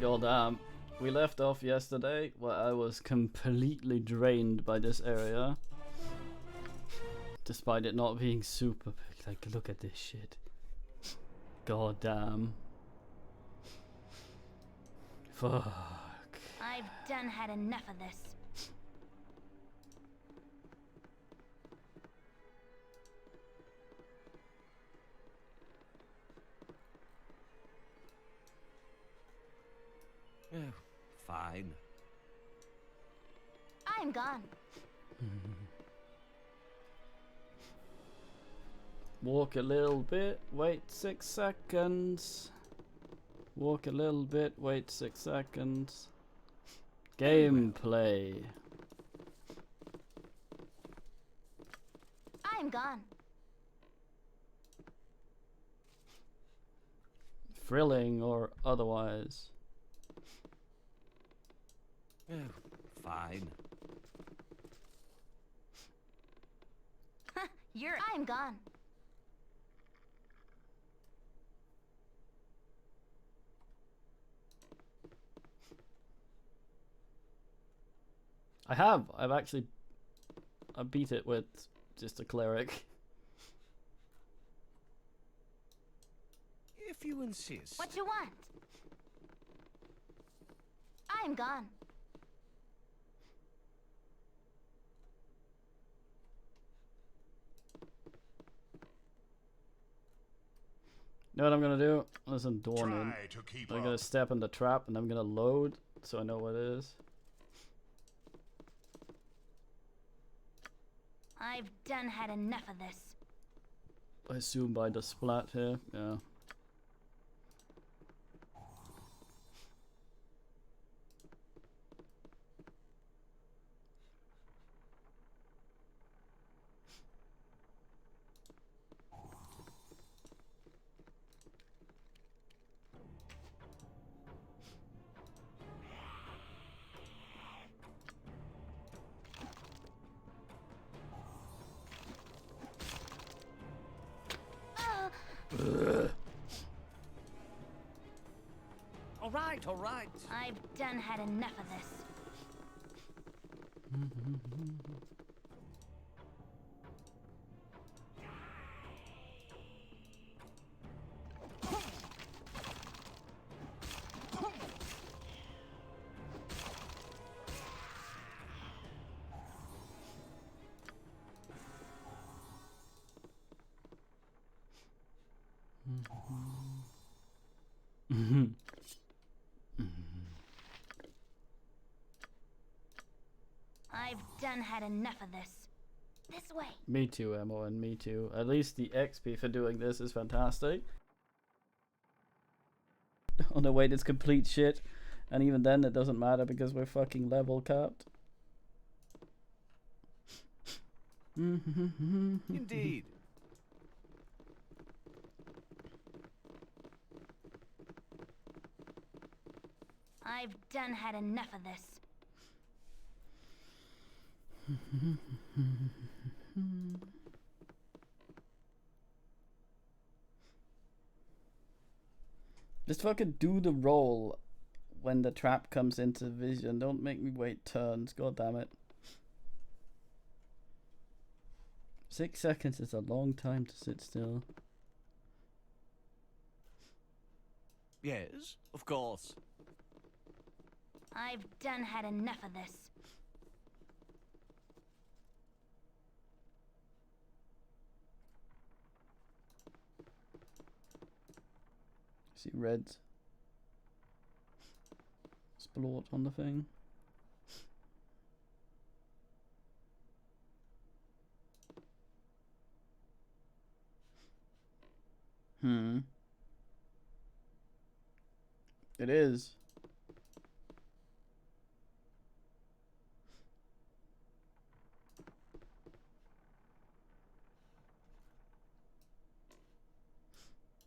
Goddamn. We left off yesterday where I was completely drained by this area. Despite it not being super big. Like, look at this shit. Goddamn. Fuck. I've done had enough of this. Oh, fine. I'm gone. Walk a little bit, wait 6 seconds. Walk a little bit, wait 6 seconds. Gameplay. I'm gone. Thrilling or otherwise. Oh, fine. I'm gone. I've actually I beat it with just a cleric. If you insist. What you want? I'm gone. You know what I'm gonna do? Listen, Dawn. Try to keep I'm up. gonna step in the trap and I'm gonna load so I know what it is. I've done had enough of this. I assume by the splat here, yeah. All right. I've done had enough of this. I've done had enough of this. This way. Me too, Emma, and me too. At least the XP for doing this is fantastic. On the way, it's complete shit. And even then, it doesn't matter because we're fucking level capped. Indeed. I've done had enough of this. Just fucking do the roll when the trap comes into vision. Don't make me wait turns. God damn it. 6 seconds is a long time to sit still. Yes, of course. I've done had enough of this. See red splort on the thing. It is.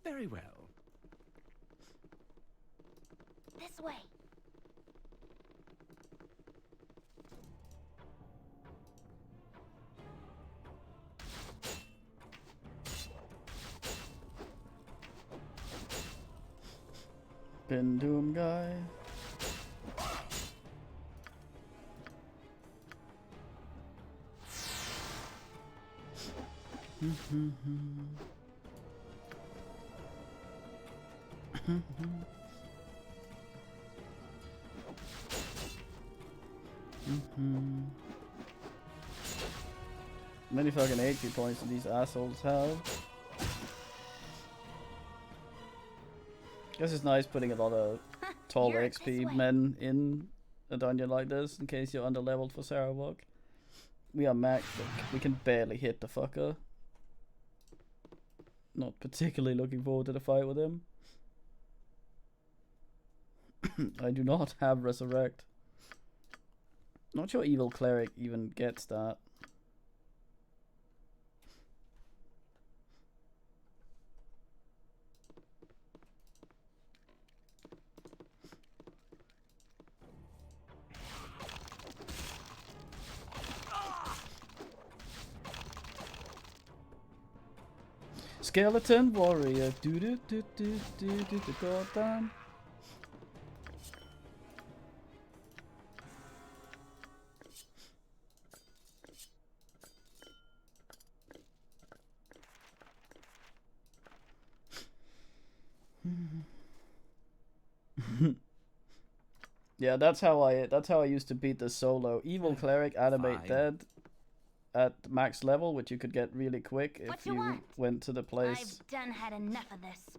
Very well. This way. Pin Doom guy. Many fucking HP points do these assholes have? Guess it's nice putting a lot of tall You're this XP way. men in a dungeon like this in case you're underleveled for Sarawak. We are maxed, but we can barely hit the fucker. Not particularly looking forward to the fight with him. I do not have Resurrect. Not sure Evil Cleric even gets that. Skeleton warrior, do do do do do do do goddamn. Yeah, that's how I used to beat the solo. Evil Cleric, Animate Fine. Dead at max level, which you could get really quick What if you you want? went to the place I've done had enough of this.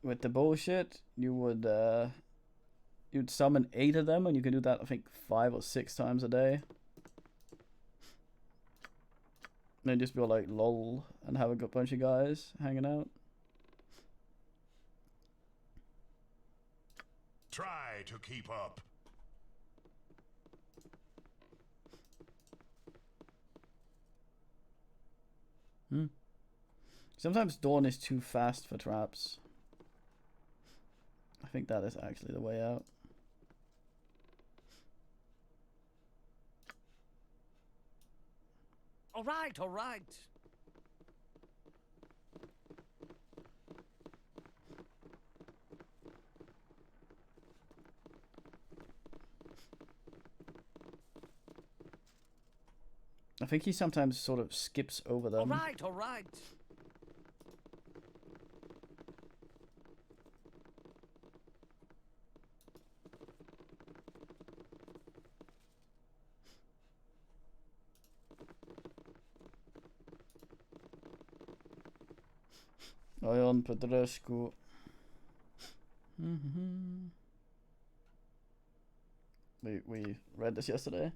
with the bullshit. You would you'd summon 8 of them, and you can do that I think 5 or 6 times a day. And then just be like lol and have a good bunch of guys hanging out. Try to keep up. Sometimes Dawn is too fast for traps. I think that is actually the way out. All right, all right. I think he sometimes sort of skips over them. All right, all right. Ion Pedrescu. We read this yesterday.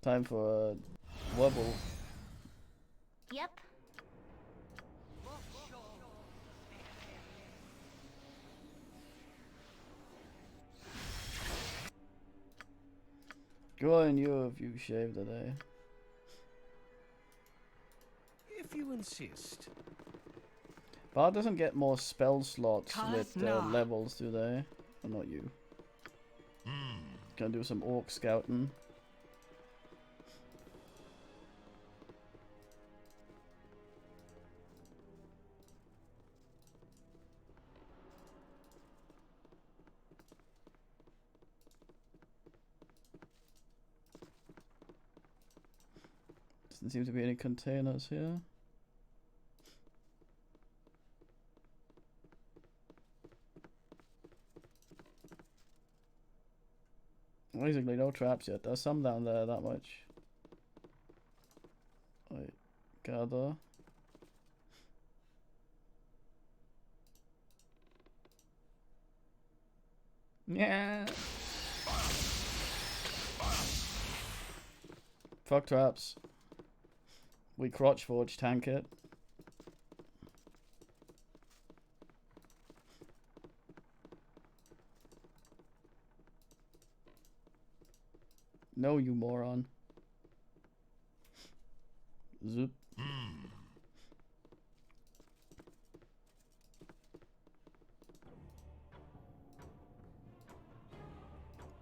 Time for a wobble. Yep. Go on you if you shave today. If you insist. Bard doesn't get more spell slots Cause with not. levels, do they? Or not you. Gonna do some orc scouting. Doesn't seem to be any containers here. Basically no traps yet. There's some down there, that much. I gather. Yeah. Fuck traps. We crotch forge tank it. No, you moron. Zoop.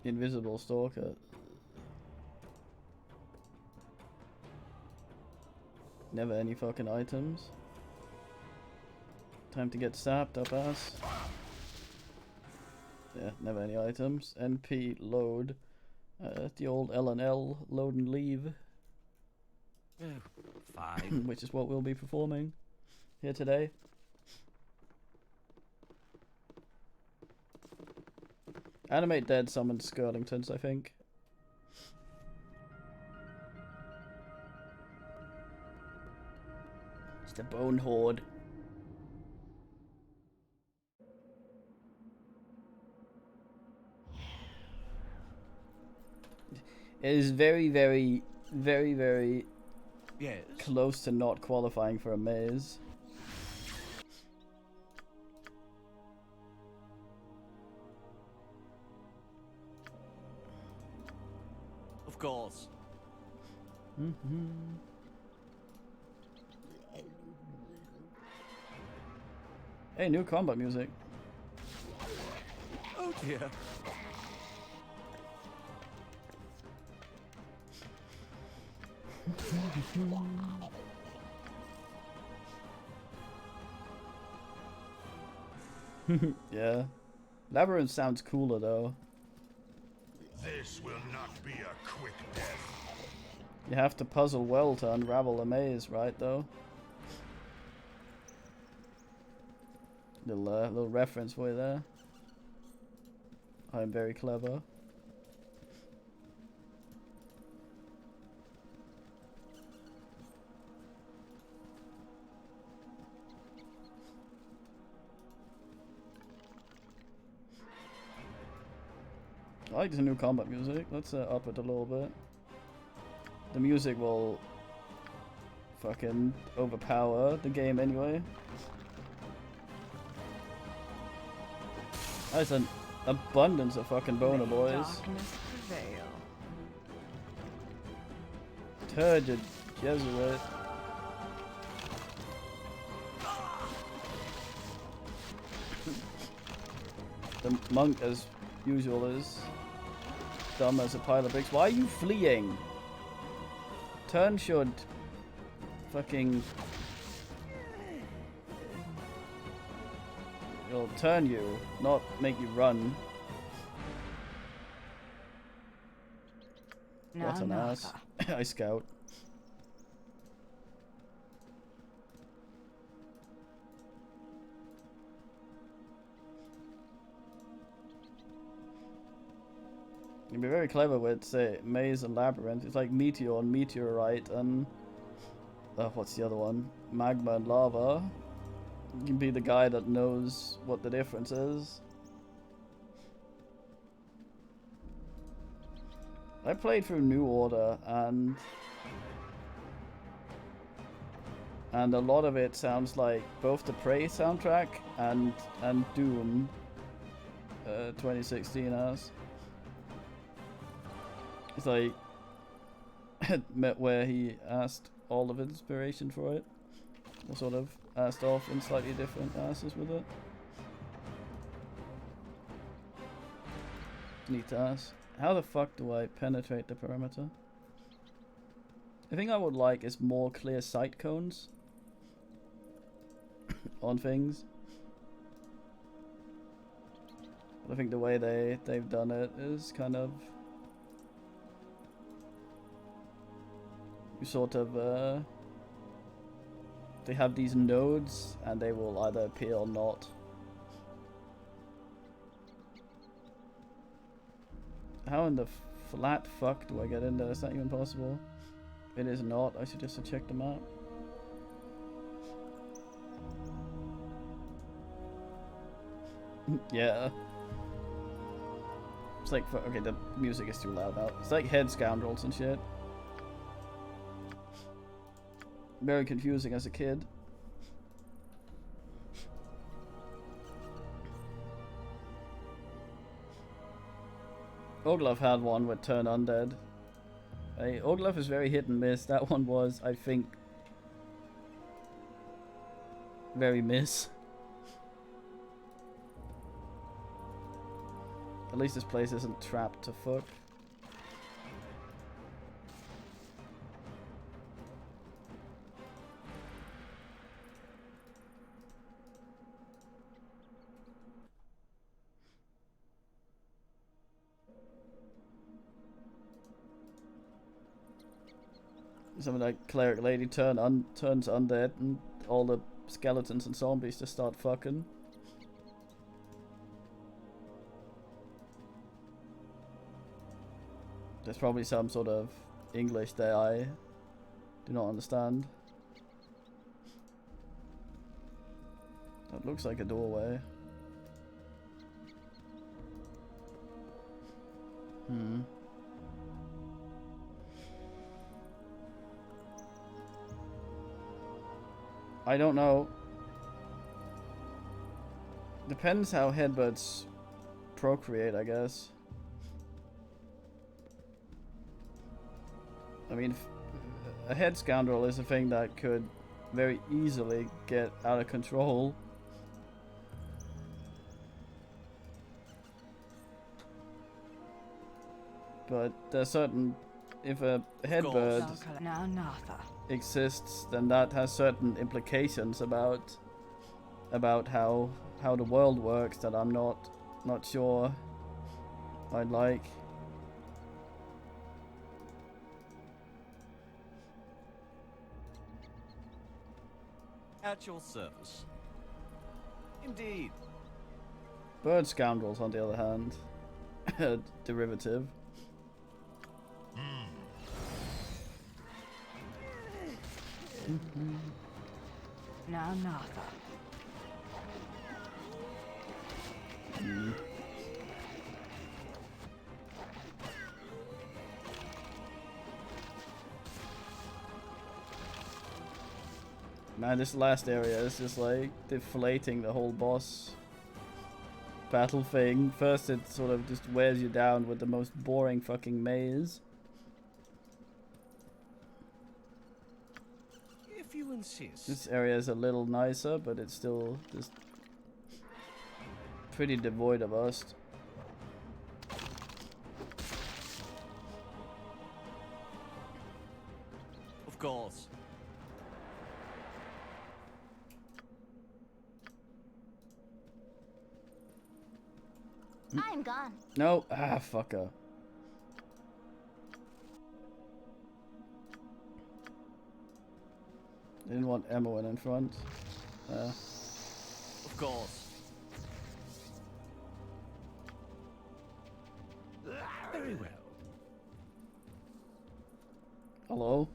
Invisible stalker. Never any fucking items. Time to get sapped up ass. Yeah, never any items. NP load. The old L&L load and leave. Fine. Which is what we'll be performing here today. Animate dead summon Skirlingtons, I think. It's the Bone Horde. It is very, very, very, very Yes. close to not qualifying for a maze. Of course. Hey, new combat music. Oh dear. Yeah. Labyrinth sounds cooler though. This will not be a quick death. You have to puzzle well to unravel a maze, right though? Little reference for you there. I'm very clever. I like the new combat music. Let's up it a little bit. The music will fucking overpower the game anyway. That's an abundance of fucking boner boys. Darkness prevail. Turgid Jesuit. The monk, as usual, is dumb as a pile of bricks. Why are you fleeing? Turn should fucking... It'll turn you, not make you run. What an ass. I scout. You'd be very clever with, say, maze and labyrinth. It's like meteor and meteorite and... what's the other one? Magma and lava. You can be the guy that knows what the difference is. I played through New Order and a lot of it sounds like both the Prey soundtrack and Doom 2016 as. It's like where he asked all of inspiration for it, or sort of asked off in slightly different asses with it. Need to ask, how the fuck do I penetrate the perimeter? The thing I would like is more clear sight cones on things. But I think the way they've done it is kind of... You sort of, they have these nodes, and they will either appear or not. How in the flat fuck do I get in there? Is that even possible? It is not. I should just check the map. Yeah. It's like, okay, the music is too loud now. It's like head scoundrels and shit. Very confusing as a kid. Oglaf had one with Turn Undead. Hey, Oglaf is very hit and miss. That one was, I think, very miss. At least this place isn't trapped to fuck. Some of that cleric lady turns undead, and all the skeletons and zombies just start fucking. There's probably some sort of English that I do not understand. That looks like a doorway. I don't know. Depends how headbirds procreate, I guess. I mean, a head scoundrel is a thing that could very easily get out of control. But there's certain, if a headbird exists, then that has certain implications about how the world works that I'm not sure I'd like. At your service. Indeed. Bird scoundrels, on the other hand, derivative. Now, Natha. Man, this last area is just like deflating the whole boss battle thing. First it sort of just wears you down with the most boring fucking maze. If you insist. This area is a little nicer, but it's still just pretty devoid of us. Of course. I'm gone. No, fucker. Didn't want Emma in front. Of course. Very well. Hello?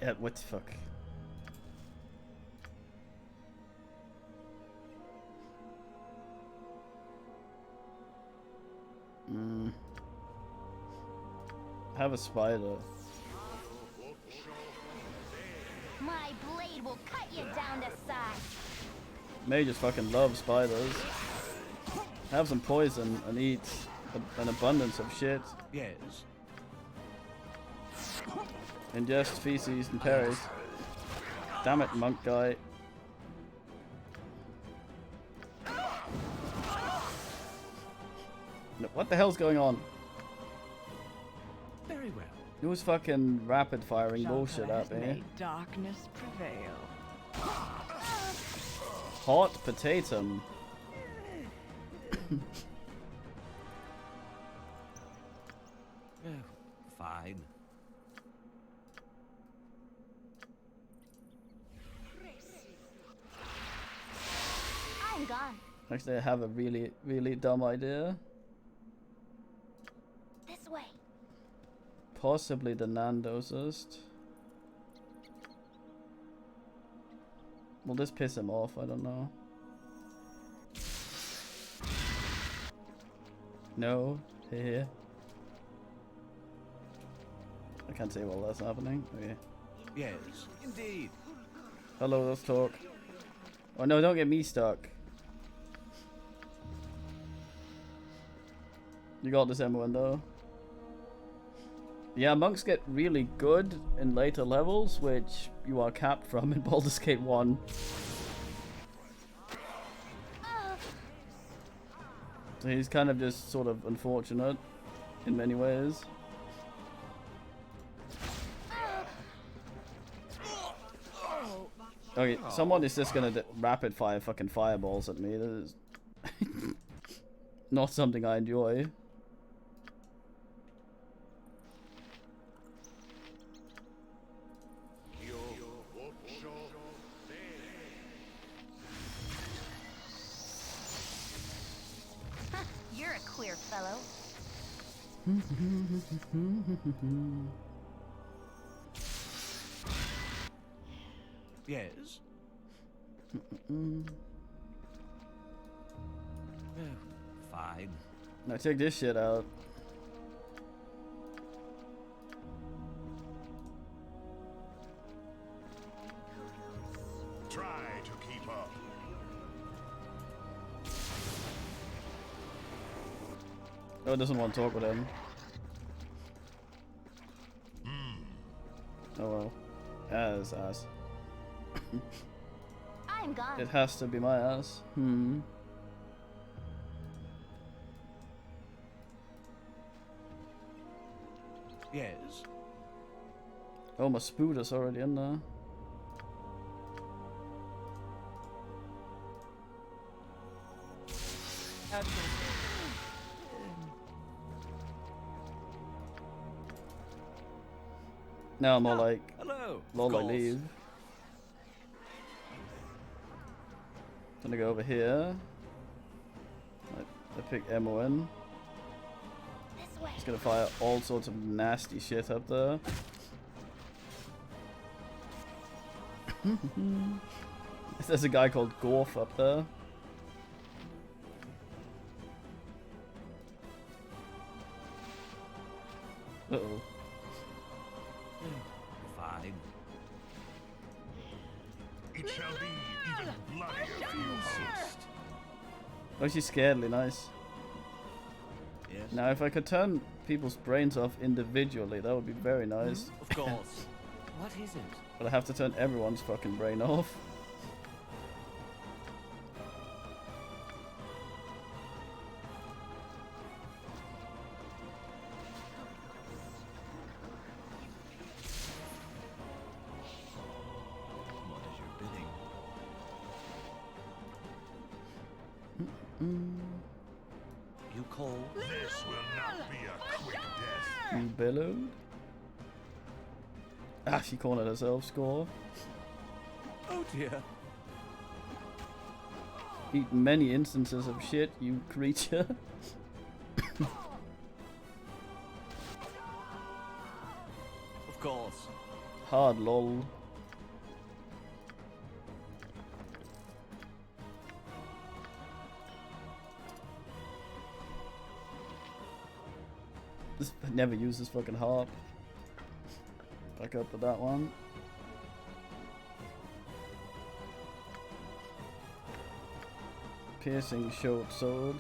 Yeah, what the fuck? Have a spider. My blade will cut you down to size. May just fucking love spiders. Have some poison and eat an abundance of shit. Yes. Ingest feces and berries. Damn it, monk guy. No, what the hell's going on? Very well. Who's fucking rapid firing bullshit Shaka at has me? made darkness prevail. Hot potato. Oh, fine. I'm gone. Actually, I have a really, really dumb idea. This way. Possibly the Nandosist. Will this piss him off? I don't know. No. Here. I can't see while that's happening. Okay. Yes, indeed. Hello, let's talk. Oh no, don't get me stuck. You got this, Emma, though. Yeah, monks get really good in later levels, which you are capped from in Baldur's Gate 1. So he's kind of just sort of unfortunate in many ways. Okay, someone is just gonna rapid fire fucking fireballs at me. That is not something I enjoy. You're a queer fellow. Yes. Fine. Now check this shit out. Try to keep up. Oh, it doesn't want to talk with him. Oh well. Ass. I'm gone. It has to be my ass. Yes. Oh, my Spooder's already in there. Now I'm all like, Hello. lol, I leave. Gonna go over here. I pick ammo in. This way. It's gonna fire all sorts of nasty shit up there. There's a guy called Gorf up there. Uh-oh. Fine. It shall be even bloodier if you insist. Oh, she's scaredly nice. Yes. Now, if I could turn people's brains off individually, that would be very nice. Of course. What is it? But I have to turn everyone's fucking brain off. What is your bidding? You call? This will not be a quick death. You bellowed. Ah, she cornered herself. Score. Oh dear. Eat many instances of shit, you creature. Of course. Hard lol. This never uses fucking harp. Back up with that one. Piercing short sword.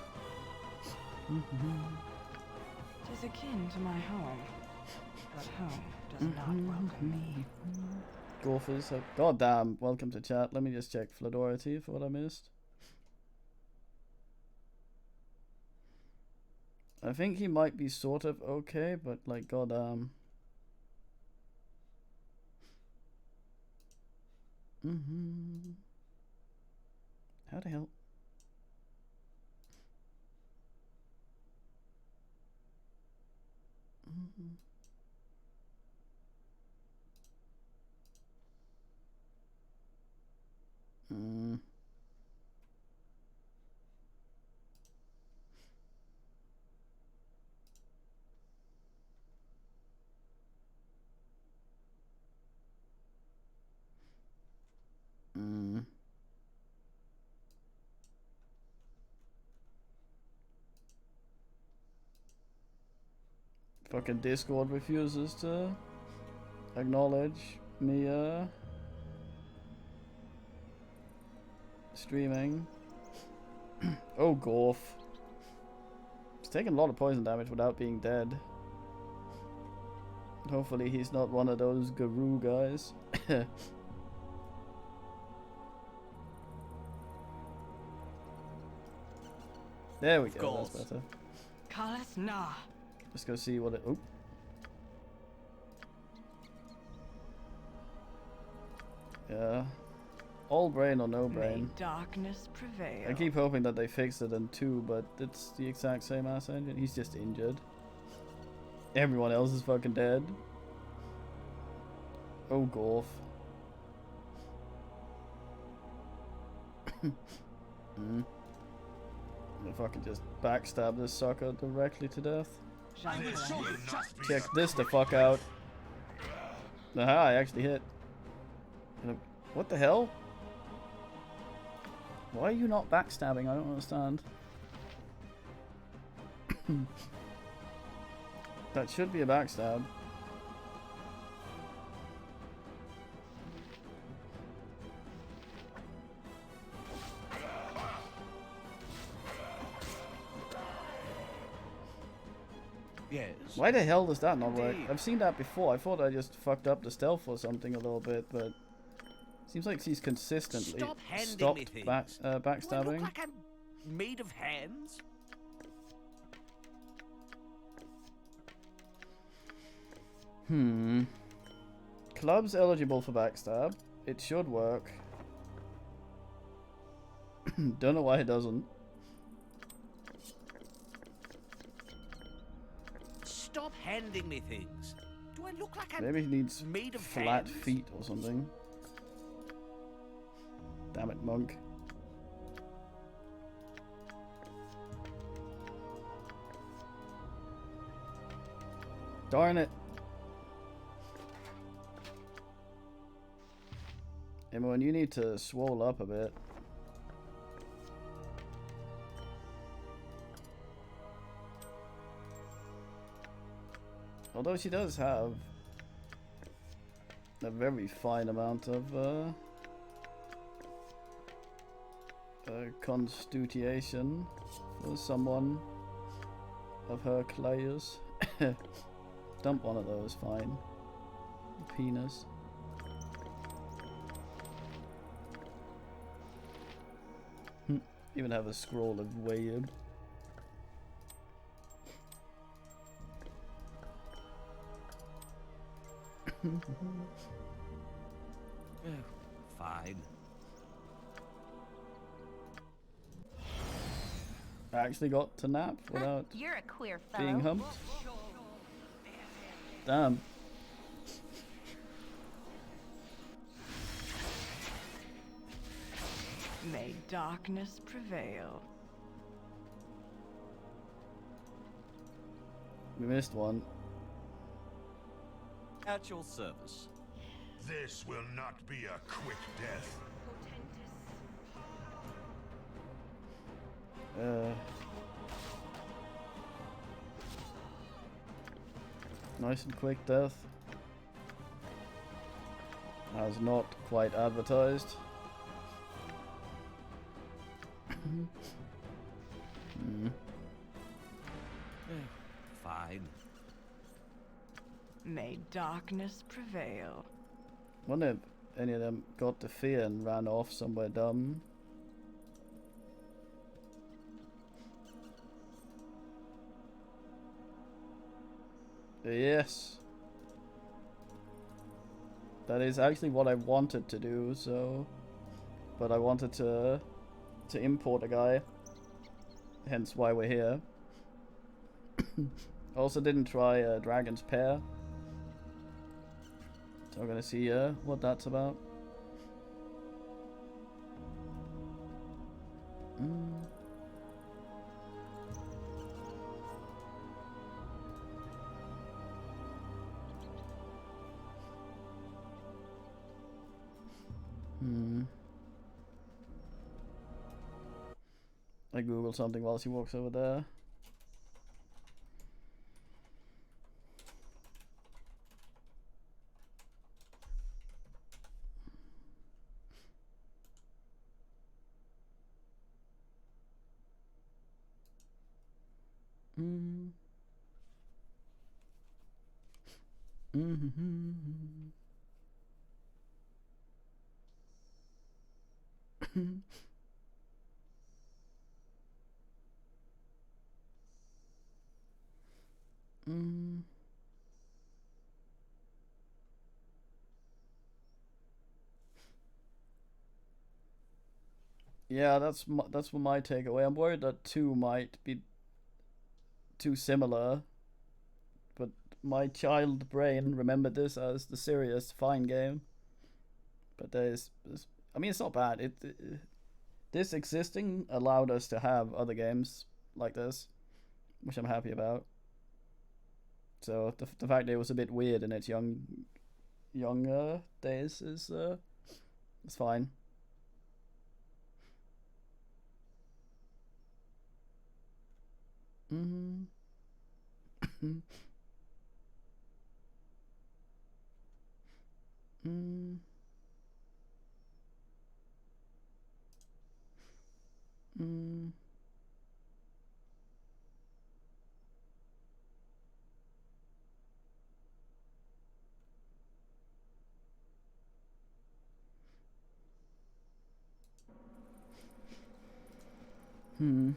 Tis akin to my home, but home does not welcome me. Gorfers. God damn. Welcome to chat. Let me just check Flodority for what I missed. I think he might be sort of okay, but like goddamn. How the hell? Fucking Discord refuses to acknowledge me streaming. Oh, Gorf. He's taking a lot of poison damage without being dead. Hopefully he's not one of those guru guys. There we go, that's better. Kalas Na. Let's go see what it... Oh. Yeah. All brain or no brain. May darkness prevail. I keep hoping that they fix it in 2, but it's the exact same ass engine. He's just injured. Everyone else is fucking dead. Oh, Gorf. If I can just backstab this sucker directly to death. Check this the fuck out. Aha, I actually hit. What the hell? Why are you not backstabbing? I don't understand. That should be a backstab. Yes. Why the hell does that not work? I've seen that before. I thought I just fucked up the stealth or something a little bit, but seems like she's consistently stopped backstabbing. Do I look like I'm made of hands? Club's eligible for backstab. It should work. Don't know why it doesn't. Stop handing me things. Do I look like I'm Maybe he needs made of flat hands? feet or something. Damn it, monk. Darn it. Emma, you need to swole up a bit. Although she does have a very fine amount of constitution for someone of her clays. Dump one of those, fine. Penis. Even have a scroll of Wayib. Fine. I actually got to nap without You're a queer fellow. being humped. Damn. May darkness prevail. We missed one. At your service. This will not be a quick death. Nice and quick death. As not quite advertised. Fine. May darkness prevail. Wonder if any of them got the fear and ran off somewhere dumb. Yes. That is actually what I wanted to do, so... But I wanted to import a guy. Hence why we're here. Also didn't try Dragon's Pair. So we're gonna see what that's about. I googled something while she walks over there. Mm-hmm. Mm. Yeah, that's what my takeaway. I'm worried that 2 might be too similar, but my child brain remembered this as the serious, fine game. But I mean, it's not bad. This existing allowed us to have other games like this, which I'm happy about. So the fact that it was a bit weird in its younger days is fine. Mm. Mm. Mm. Hmm.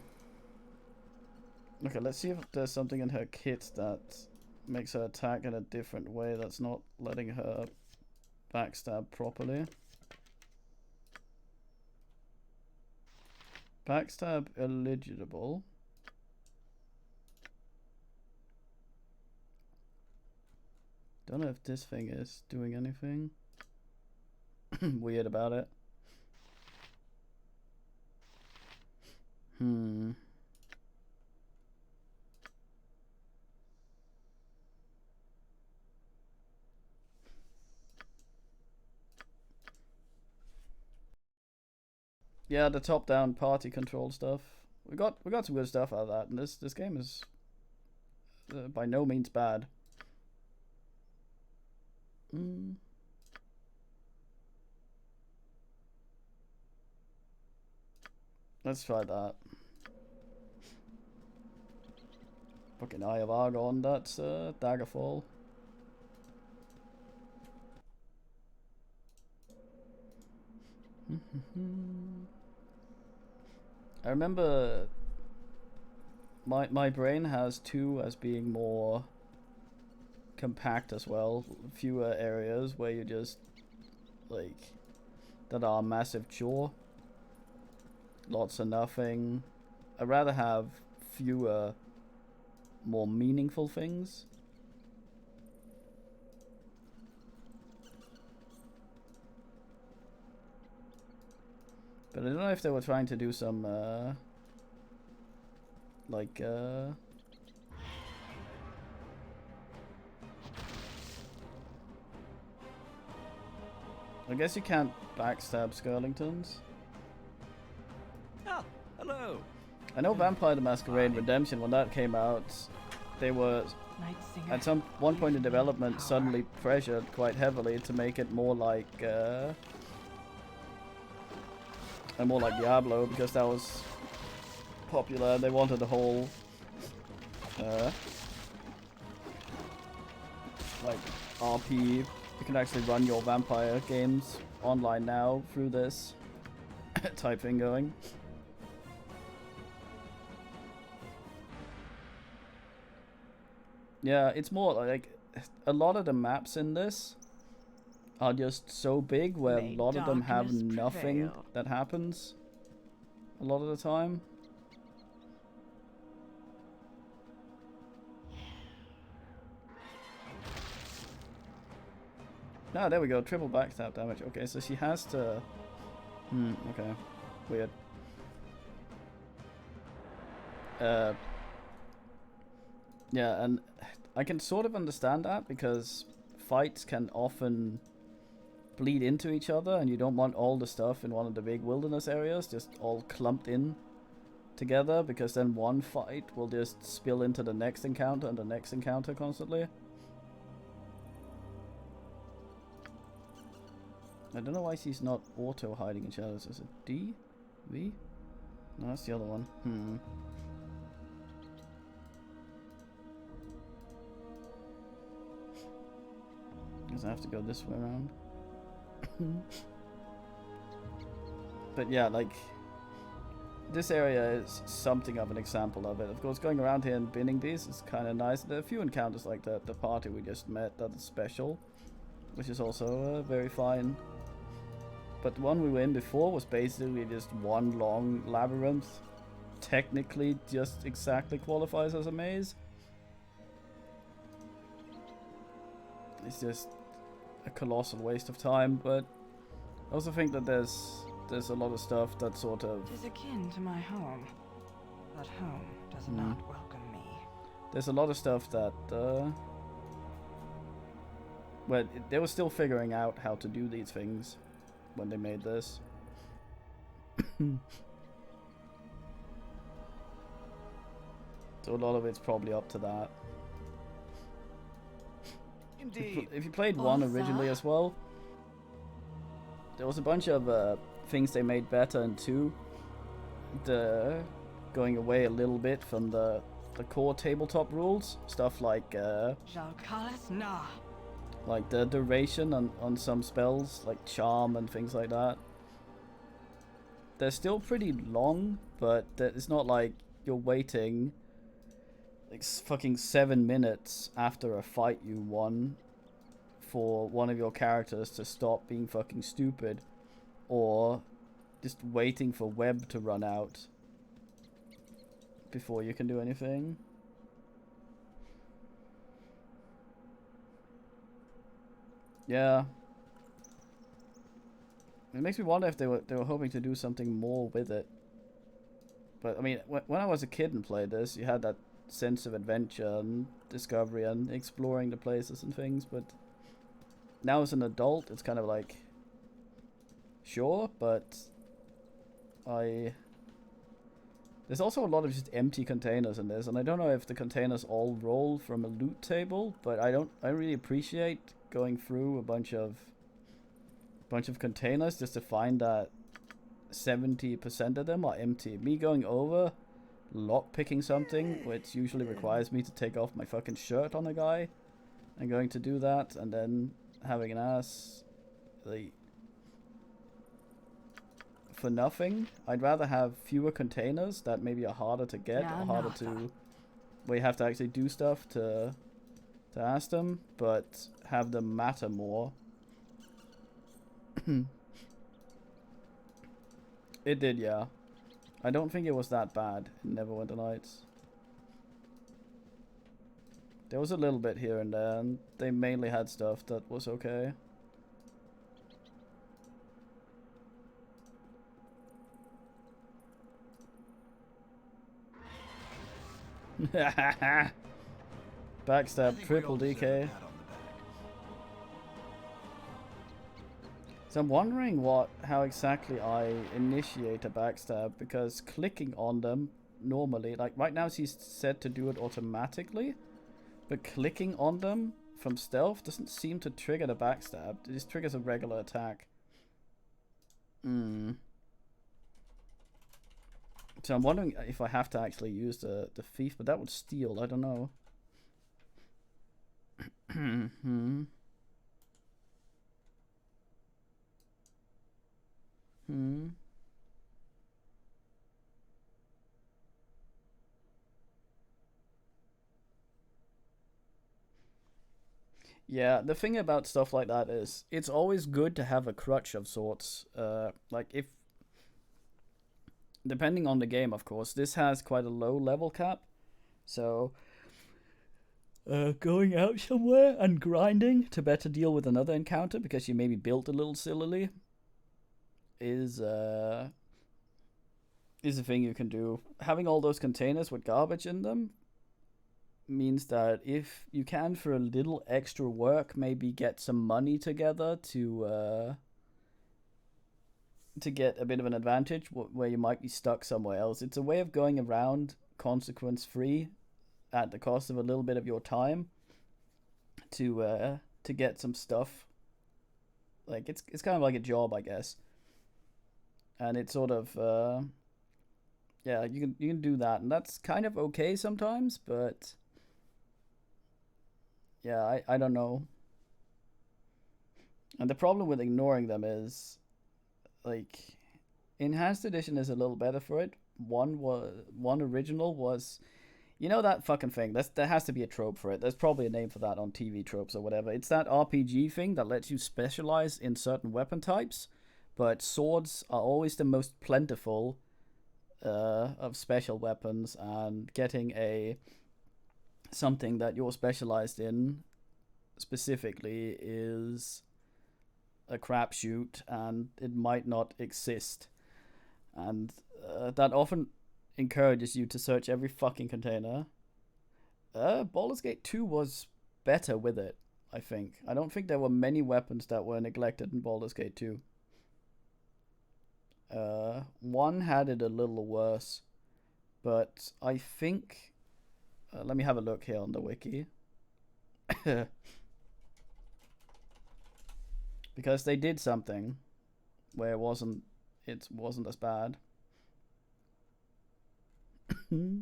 Okay, let's see if there's something in her kit that makes her attack in a different way that's not letting her backstab properly. Backstab eligible. Don't know if this thing is doing anything weird about it. Hmm. Yeah, the top-down party control stuff. We got some good stuff out of that, and this game is by no means bad. Mm. Let's try that. Fucking Eye of Argon, that's Daggerfall. I remember my brain has 2 as being more compact as well. Fewer areas where you just like that are a massive chore. Lots of nothing. I'd rather have fewer, more meaningful things. But I don't know if they were trying to do some like I guess you can't backstab Skirlingtons. Ah, hello. I know Vampire the Masquerade Redemption, when that came out, they were at one point in development suddenly pressured quite heavily to make it more like Diablo, because that was popular. They wanted the whole like RP. You can actually run your vampire games online now through this type thing going. Yeah, it's more like a lot of the maps in this are just so big where a lot of them have nothing that happens a lot of the time. Ah, there we go. Triple backstab damage. Okay, so she has to... okay. Weird. Yeah, and I can sort of understand that because fights can often bleed into each other and you don't want all the stuff in one of the big wilderness areas just all clumped in together, because then one fight will just spill into the next encounter and the next encounter constantly. I don't know why she's not auto hiding in shadows. Is it D? V? No, that's the other one. Guess I have to go this way around. But yeah, like, this area is something of an example of it. Of course, going around here and binning these is kind of nice. There are a few encounters like the party we just met that is special, which is also very fine. But the one we were in before was basically just one long labyrinth. Technically just exactly qualifies as a maze. It's just a colossal waste of time, but I also think that there's a lot of stuff that sort of... It is akin to my home, but home does not welcome me. There's a lot of stuff that... well, they were still figuring out how to do these things when they made this. So a lot of it's probably up to that. Indeed. If you played 1 originally as well, there was a bunch of things they made better in 2. Going away a little bit from the core tabletop rules. Stuff like Jalkalis na. like the duration on some spells, like charm and things like that. They're still pretty long, but it's not like you're waiting like fucking 7 minutes after a fight you won for one of your characters to stop being fucking stupid, or just waiting for web to run out before you can do anything. Yeah. It makes me wonder if they were hoping to do something more with it. But I mean, when I was a kid and played this, you had that sense of adventure and discovery and exploring the places and things, but now as an adult, it's kind of like, sure, but there's also a lot of just empty containers in this, and I don't know if the containers all roll from a loot table, but I really appreciate going through a bunch of containers just to find that 70% of them are empty. Me going over, lockpicking something, which usually requires me to take off my fucking shirt on a guy, and going to do that, and then having an ass for nothing. I'd rather have fewer containers that maybe are harder to get, or harder to, where you have to actually do stuff to ask them, but have them matter more. It did, yeah. I don't think it was that bad in Neverwinter Nights. There was a little bit here and there, and they mainly had stuff that was okay. Backstab, triple DK. So I'm wondering how exactly I initiate a backstab, because clicking on them normally, like right now she's set to do it automatically, but clicking on them from stealth doesn't seem to trigger the backstab. It just triggers a regular attack. So I'm wondering if I have to actually use the thief, but that would steal, I don't know. Yeah, the thing about stuff like that is it's always good to have a crutch of sorts. Like if, depending on the game, of course, this has quite a low level cap, so going out somewhere and grinding to better deal with another encounter because you maybe built a little sillily is a thing you can do. Having all those containers with garbage in them means that if you can, for a little extra work, maybe get some money together to get a bit of an advantage where you might be stuck somewhere else. It's a way of going around consequence free at the cost of a little bit of your time to get some stuff. Like it's kind of like a job, I guess. And it's sort of yeah, you can do that, and that's kind of okay sometimes, but yeah, I don't know. And the problem with ignoring them is, like, Enhanced Edition is a little better for it. One original was, you know, that fucking thing. There has to be a trope for it. There's probably a name for that on TV tropes or whatever. It's that RPG thing that lets you specialize in certain weapon types, but swords are always the most plentiful of special weapons, and getting a something that you're specialized in specifically is a crapshoot, and it might not exist. And that often encourages you to search every fucking container. Baldur's Gate 2 was better with it, I think. I don't think there were many weapons that were neglected in Baldur's Gate 2. 1 had it a little worse, but I think... let me have a look here on the wiki. Because they did something where it wasn't as bad. Mm-hmm.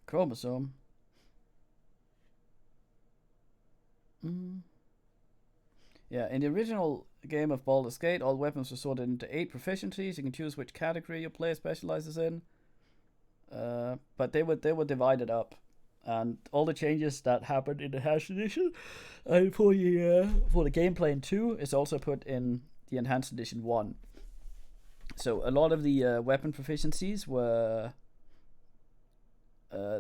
Chromosome. Yeah, in the original game of Baldur's Gate, all weapons were sorted into 8 proficiencies. You can choose which category your player specializes in. But they were divided up, and all the changes that happened in the Enhanced Edition for the gameplay in 2 is also put in the Enhanced Edition 1. So a lot of the weapon proficiencies were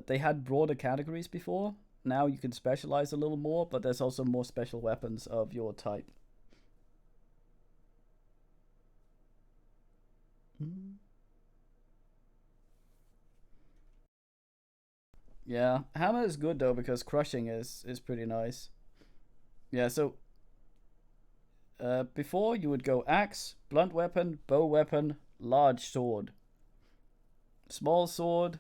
they had broader categories before. Now you can specialize a little more, but there's also more special weapons of your type. Yeah, hammer is good though, because crushing is pretty nice. Yeah, so before you would go axe, blunt weapon, bow weapon, large sword, small sword,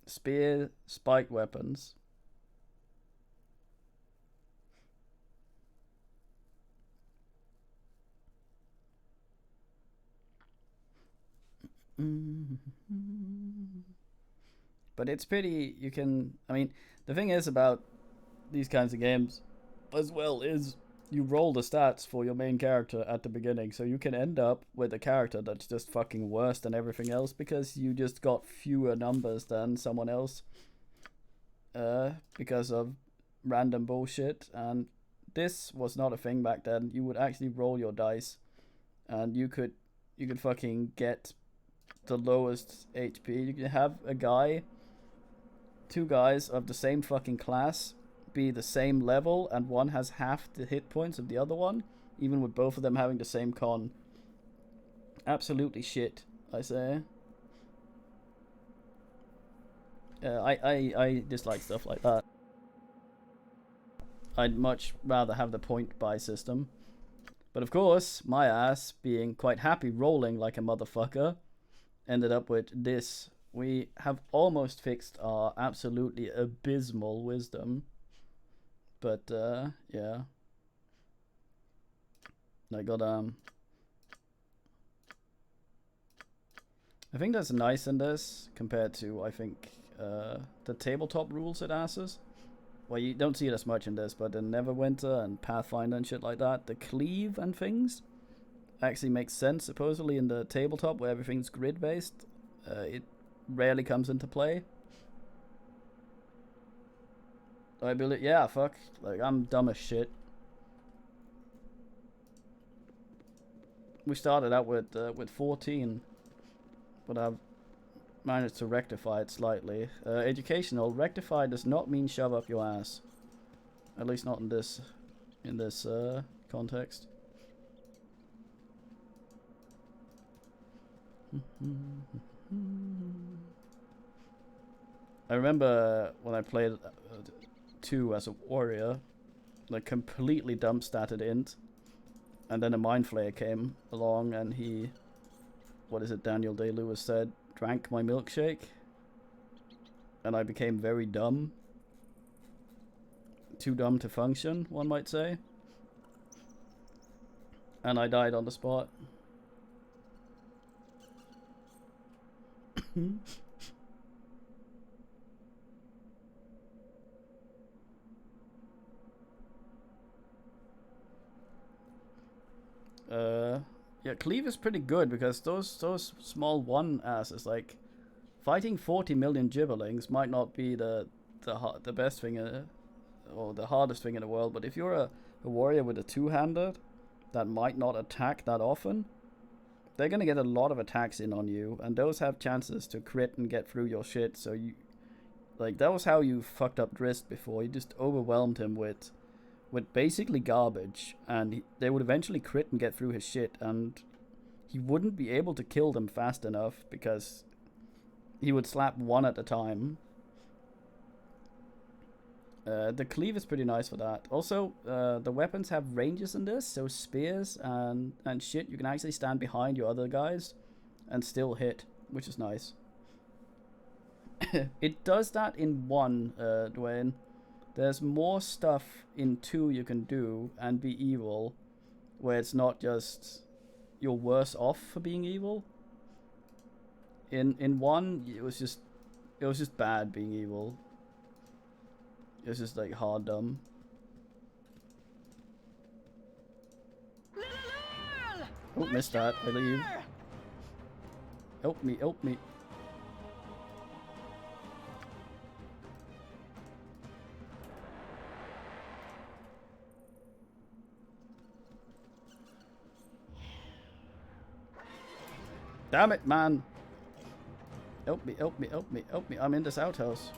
spear, spiked weapons. But it's pretty, you can, I mean, the thing is about these kinds of games as well is you roll the stats for your main character at the beginning, so you can end up with a character that's just fucking worse than everything else because you just got fewer numbers than someone else because of random bullshit. And this was not a thing back then. You would actually roll your dice, and you could fucking get the lowest HP. You could have two guys of the same fucking class be the same level, and one has half the hit points of the other one, even with both of them having the same con. Absolutely shit, I say. I dislike stuff like that. I'd much rather have the point buy system. But of course, my ass, being quite happy rolling like a motherfucker, ended up with this. We have almost fixed our absolutely abysmal wisdom. But, yeah. I got, I think that's nice in this, compared to, I think, the tabletop rules it asks. Well, you don't see it as much in this, but in Neverwinter and Pathfinder and shit like that, the cleave and things actually makes sense, supposedly, in the tabletop, where everything's grid-based. It rarely comes into play. I believe, yeah, fuck. Like, I'm dumb as shit. We started out with 14, but I've managed to rectify it slightly. Educational, rectify does not mean shove up your ass. At least not in this context. I remember when I played 2 as a warrior, like completely dump statted int, and then a mind flayer came along and he, what is it, Daniel Day-Lewis said, drank my milkshake, and I became very dumb. too dumb to function, one might say. And I died on the spot. Yeah, cleave is pretty good because those small one asses, like fighting 40 million gibberlings might not be the best thing or the hardest thing in the world, but if you're a warrior with a two-handed that might not attack that often, they're gonna get a lot of attacks in on you, and those have chances to crit and get through your shit. So you, like, that was how you fucked up Drist before. You just overwhelmed him with basically garbage, and they would eventually crit and get through his shit, and he wouldn't be able to kill them fast enough because he would slap one at a time. The cleave is pretty nice for that. Also, the weapons have ranges in this, so spears and shit, you can actually stand behind your other guys and still hit, which is nice. It does that in 1, Dwayne. There's more stuff in 2 you can do and be evil, where it's not just you're worse off for being evil. In 1, it was just bad being evil. It was just like hard dumb. Oh, missed that, I believe. Help me, help me. Damn it, man! Help me, help me, help me, help me. I'm in this outhouse.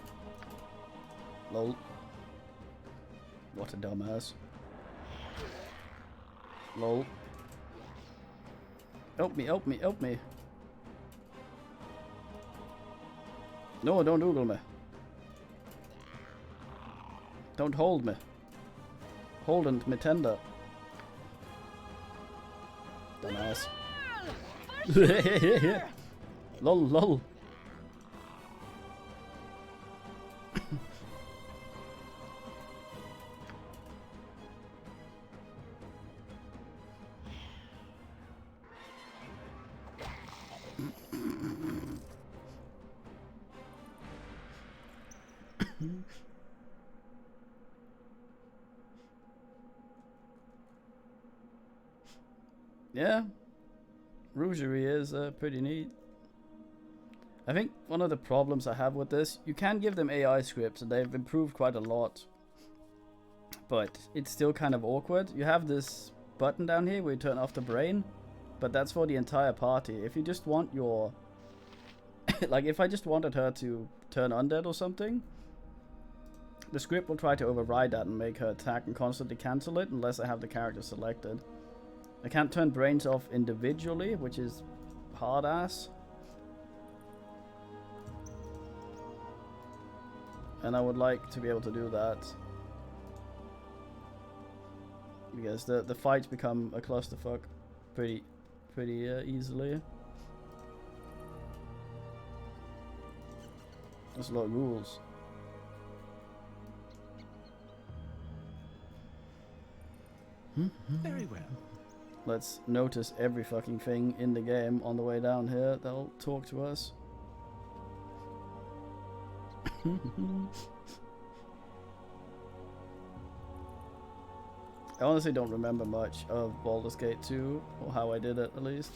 Lol. What a dumbass. Lol. Help me, help me, help me. No, don't oogle me. Don't hold me. Holding me tender. Dumbass. Lol, lol. Yeah, Rougerie is pretty neat. I think one of the problems I have with this, you can give them AI scripts and they've improved quite a lot, but it's still kind of awkward. You have this button down here where you turn off the brain, but that's for the entire party. If you just want your like if I just wanted her to turn undead or something, the script will try to override that and make her attack and constantly cancel it unless I have the character selected. I can't turn brains off individually, which is hard ass. And I would like to be able to do that. Because the fights become a clusterfuck pretty easily. There's a lot of rules. Very well. Let's notice every fucking thing in the game on the way down here that'll talk to us. I honestly don't remember much of Baldur's Gate 2, or how I did it at least.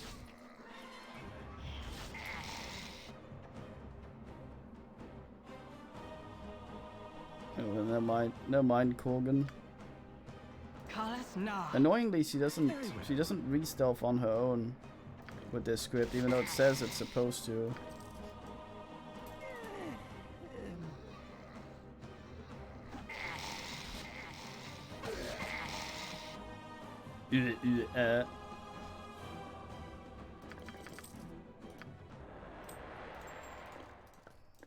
Oh, never mind, Corgan. Annoyingly, she doesn't re-stealth on her own with this script, even though it says it's supposed to.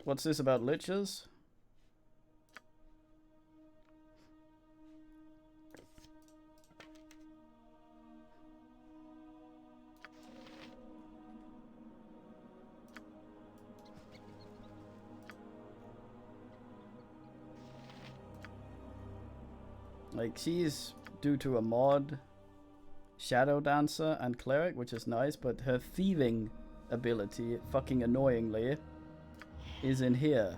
What's this about liches? Like, she's due to a mod, Shadow Dancer and Cleric, which is nice, but her thieving ability, fucking annoyingly, is in here.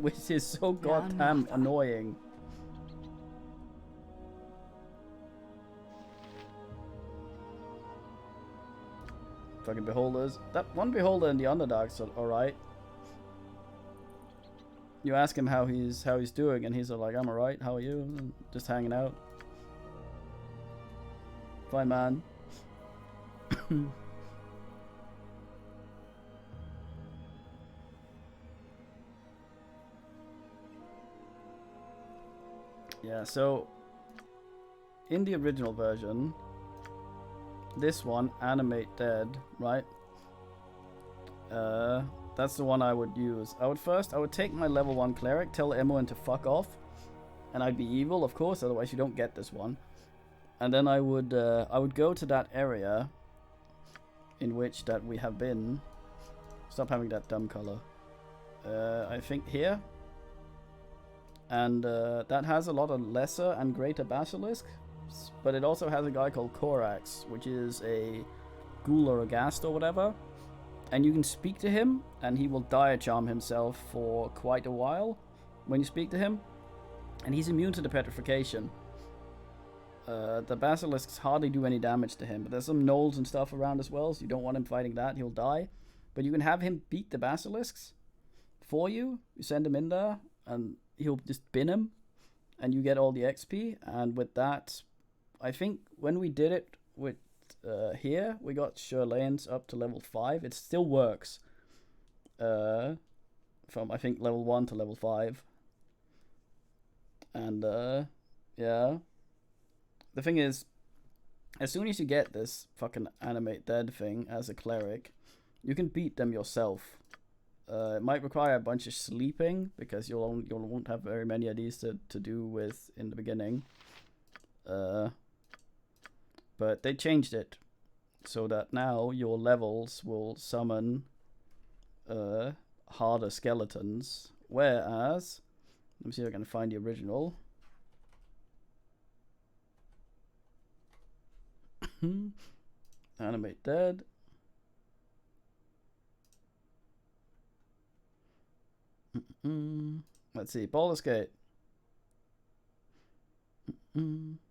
Which is so goddamn annoying. Fucking beholders. That one beholder in the Underdark's alright. You ask him how he's doing, and he's like, I'm alright, how are you? Just hanging out. Fine, man. Yeah, so in the original version, this one, Animate Dead, right? That's the one I would use. I would take my level 1 cleric, tell Emoen to fuck off, and I'd be evil, of course, otherwise you don't get this one. And then I would go to that area in which that we have been. Stop having that dumb color. I think here. And that has a lot of lesser and greater basilisks, but it also has a guy called Korax, which is a ghoul or a ghast or whatever. And you can speak to him, and he will dire charm himself for quite a while when you speak to him. And he's immune to the petrification. The basilisks hardly do any damage to him, but there's some gnolls and stuff around as well, so you don't want him fighting that, he'll die. But you can have him beat the basilisks for you. You send him in there, and he'll just bin him, and you get all the XP. And with that, I think when we did it with here, we got Shirlane's up to level 5. It still works. From, I think, level 1 to level 5. And, yeah. The thing is, as soon as you get this fucking Animate Dead thing as a cleric, you can beat them yourself. It might require a bunch of sleeping, because you won't have very many of these to do with in the beginning. But they changed it so that now your levels will summon harder skeletons. Whereas, let me see if I can find the original. Animate Dead. Let's see, Baldur's Gate. Can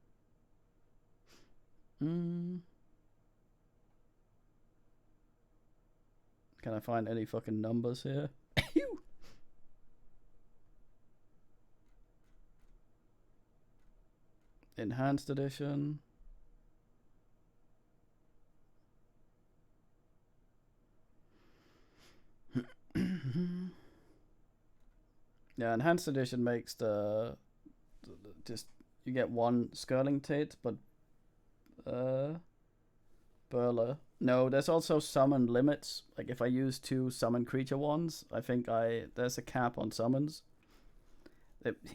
I find any fucking numbers here? Enhanced edition. Yeah, enhanced edition makes the just you get one Skirling Tate, but Burler. No, there's also summon limits. Like if I use 2 summon creature ones, I think there's a cap on summons.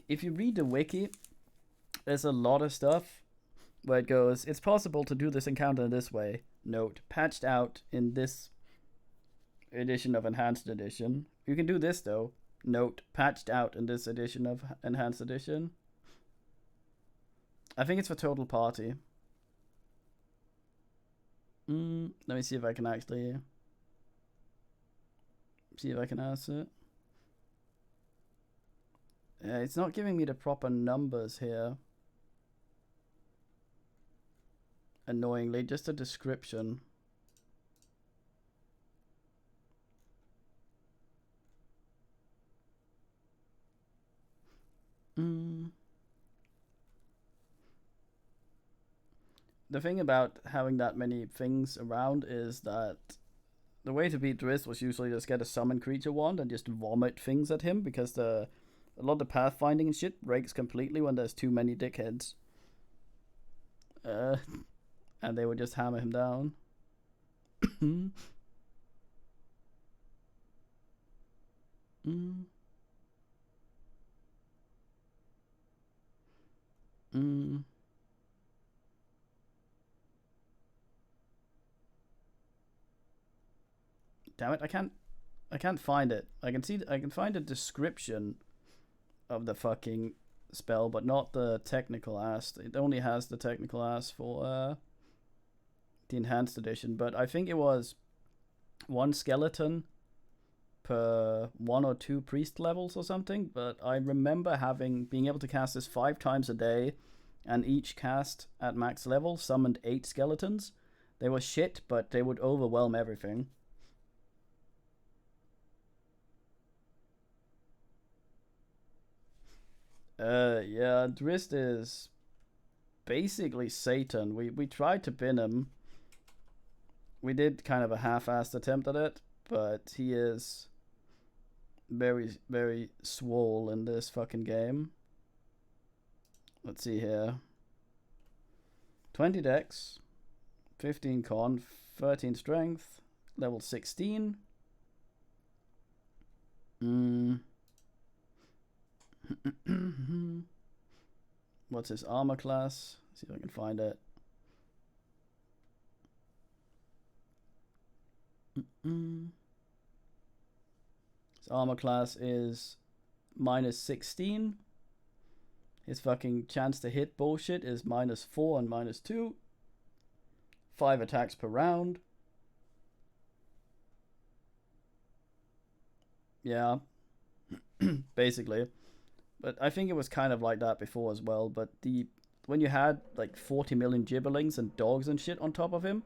If you read the wiki, there's a lot of stuff where it goes, it's possible to do this encounter this way. Note, patched out in this edition of Enhanced Edition. You can do this though. Note, patched out in this edition of Enhanced Edition. I think it's for total party. Let me see if I can actually see if I can answer it. It's not giving me the proper numbers here. Annoyingly, just a description. The thing about having that many things around is that the way to beat Driz was usually just get a summon creature wand and just vomit things at him, because a lot of the pathfinding and shit breaks completely when there's too many dickheads. And they would just hammer him down. Damn it, I can't find it. I can find a description of the fucking spell, but not the technical ass. It only has the technical ass for the enhanced edition, but I think it was 1 skeleton per 1 or 2 priest levels or something. But I remember being able to cast this 5 times a day, and each cast at max level summoned 8 skeletons. They were shit, but they would overwhelm everything. Yeah, Drizzt is basically Satan. We tried to pin him. We did kind of a half-assed attempt at it, but he is very, very swole in this fucking game. Let's see here. 20 dex, 15 con, 13 strength, level 16. What's his armor class? See if I can find it. His armor class is -16. His fucking chance to hit bullshit is -4 and -2. 5 attacks per round. Yeah. Basically. But I think it was kind of like that before as well. But when you had like 40 million gibberlings and dogs and shit on top of him,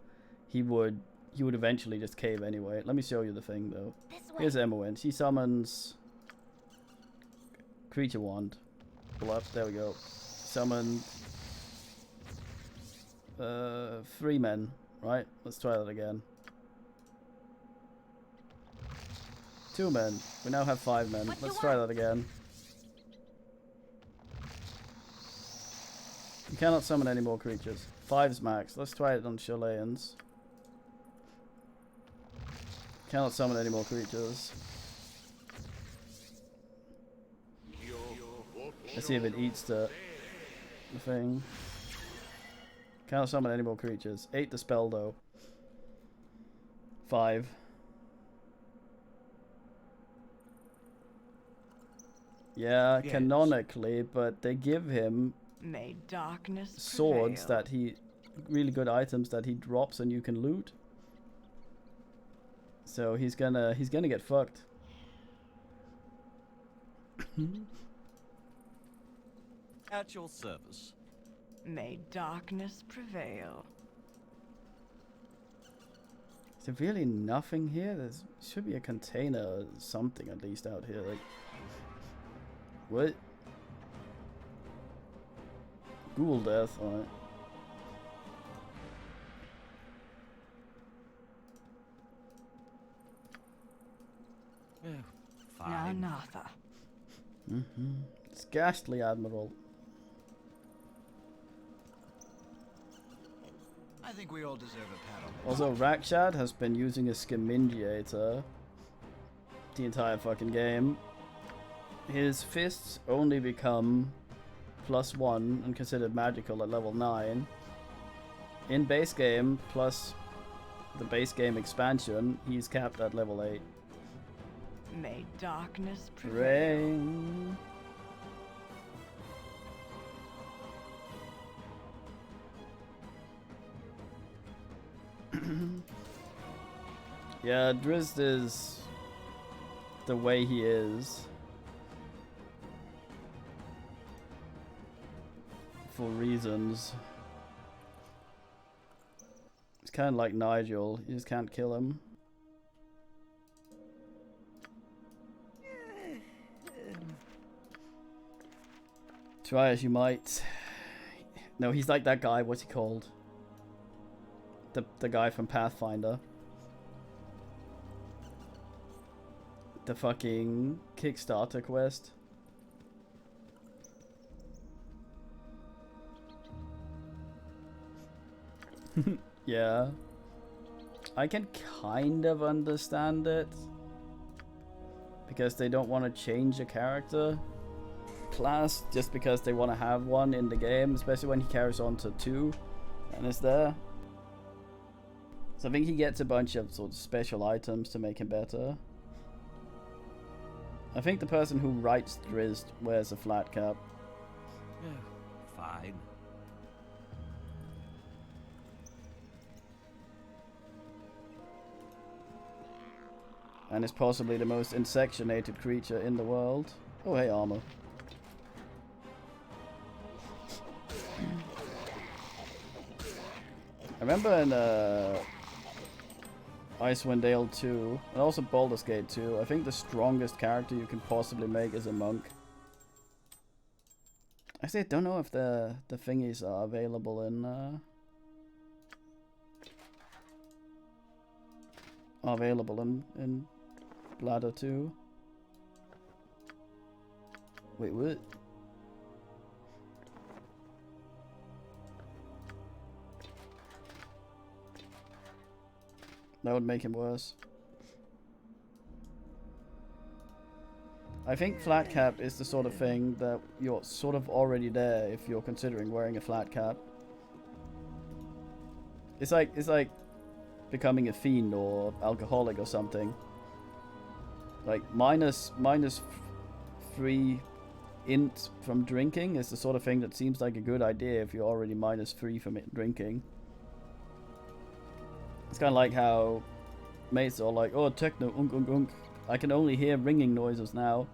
he would eventually just cave anyway. Let me show you the thing though. Here's Emowyn. She summons creature wand. Pull up. There we go. Summon 3 men. Right. Let's try that again. 2 men. We now have 5 men. Let's try that again. You cannot summon any more creatures. 5's max. Let's try it on Chileans. Cannot summon any more creatures. Let's see if it eats the thing. Cannot summon any more creatures. 8 the spell though. 5. Yeah, yes. Canonically, but they give him May darkness swords prevail. that really good items that he drops and you can loot. So he's gonna get fucked. At your service. May darkness prevail. Is there really nothing here? There should be a container or something at least out here. Like, what? Ghoul death, alright. Fine. Nanatha. It's ghastly, Admiral. I think we all deserve a pat on the Also, Rakshad has been using a Scamindiator the entire fucking game. His fists only become +1 and considered magical at level 9. In base game, plus the base game expansion, he's capped at level 8. May darkness prevail. Rain. Yeah, Drizzt is the way he is for reasons. It's kind of like Nigel, you just can't kill him. Try as you might. No, he's like that guy, what's he called? The guy from Pathfinder. The fucking Kickstarter quest. Yeah. I can kind of understand it. Because they don't want to change a character class just because they want to have one in the game, especially when he carries on to 2 and is there. So I think he gets a bunch of sort of special items to make him better. I think the person who writes Drizzt wears a flat cap. Fine. And is possibly the most insectionated creature in the world. Oh, hey, armor. I remember in Icewind Dale 2, and also Baldur's Gate 2, I think the strongest character you can possibly make is a monk. Actually, I don't know if the thingies are available in Bladder 2. Wait, what? That would make him worse. I think flat cap is the sort of thing that you're sort of already there if you're considering wearing a flat cap. It's like becoming a fiend or alcoholic or something. Like minus 3 int from drinking is the sort of thing that seems like a good idea if you're already -3 from drinking. It's kind of like how mates are like, oh, techno, unk, unk, unk. I can only hear ringing noises now.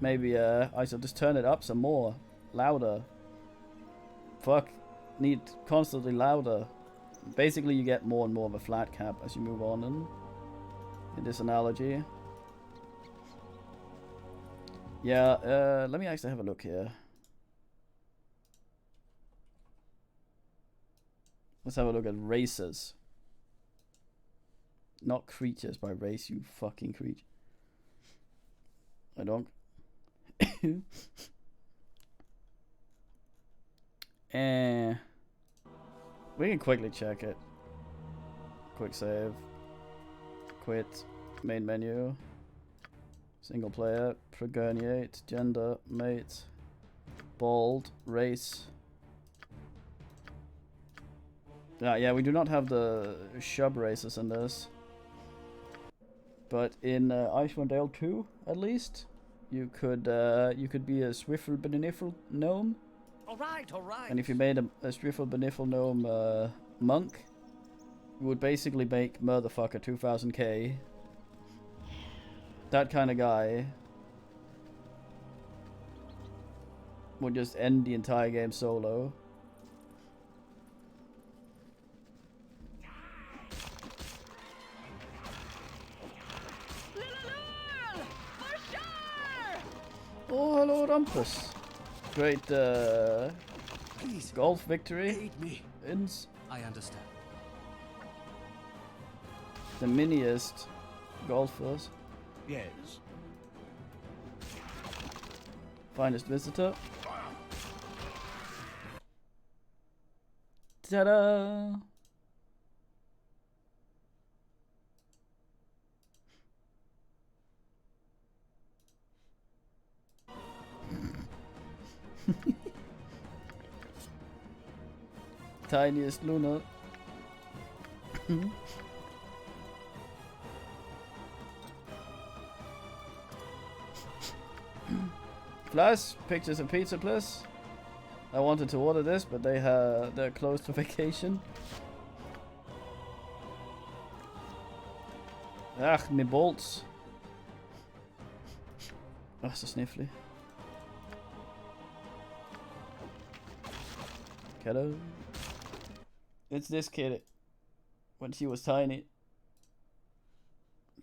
Maybe I should just turn it up some more. Louder. Fuck. Need constantly louder. Basically, you get more and more of a flat cap as you move on in this analogy. Yeah, let me actually have a look here. Let's have a look at races. Not creatures by race, you fucking creature. I don't. We can quickly check it. Quick save. Quit. Main menu. Single player. Progurniate. Gender. Mate. Bald. Race. Yeah, we do not have the shub races in this. But in Icewind Dale 2, at least, you could be a Swiffle Benifel gnome. All right. And if you made a Swiffle Benifel gnome monk, you would basically make motherfucker 2000k. That kind of guy would just end the entire game solo. Oh, hello, Rumpus. Great Please, golf victory. aid me. Ins. I understand. The miniest golfers. Yes. Finest visitor. Ta-da! Tiniest Luna. Plus, pictures of pizza plus. I wanted to order this, but they're closed for vacation. Ach, me bolts. Oh, so sniffly. Hello. It's this kid when she was tiny.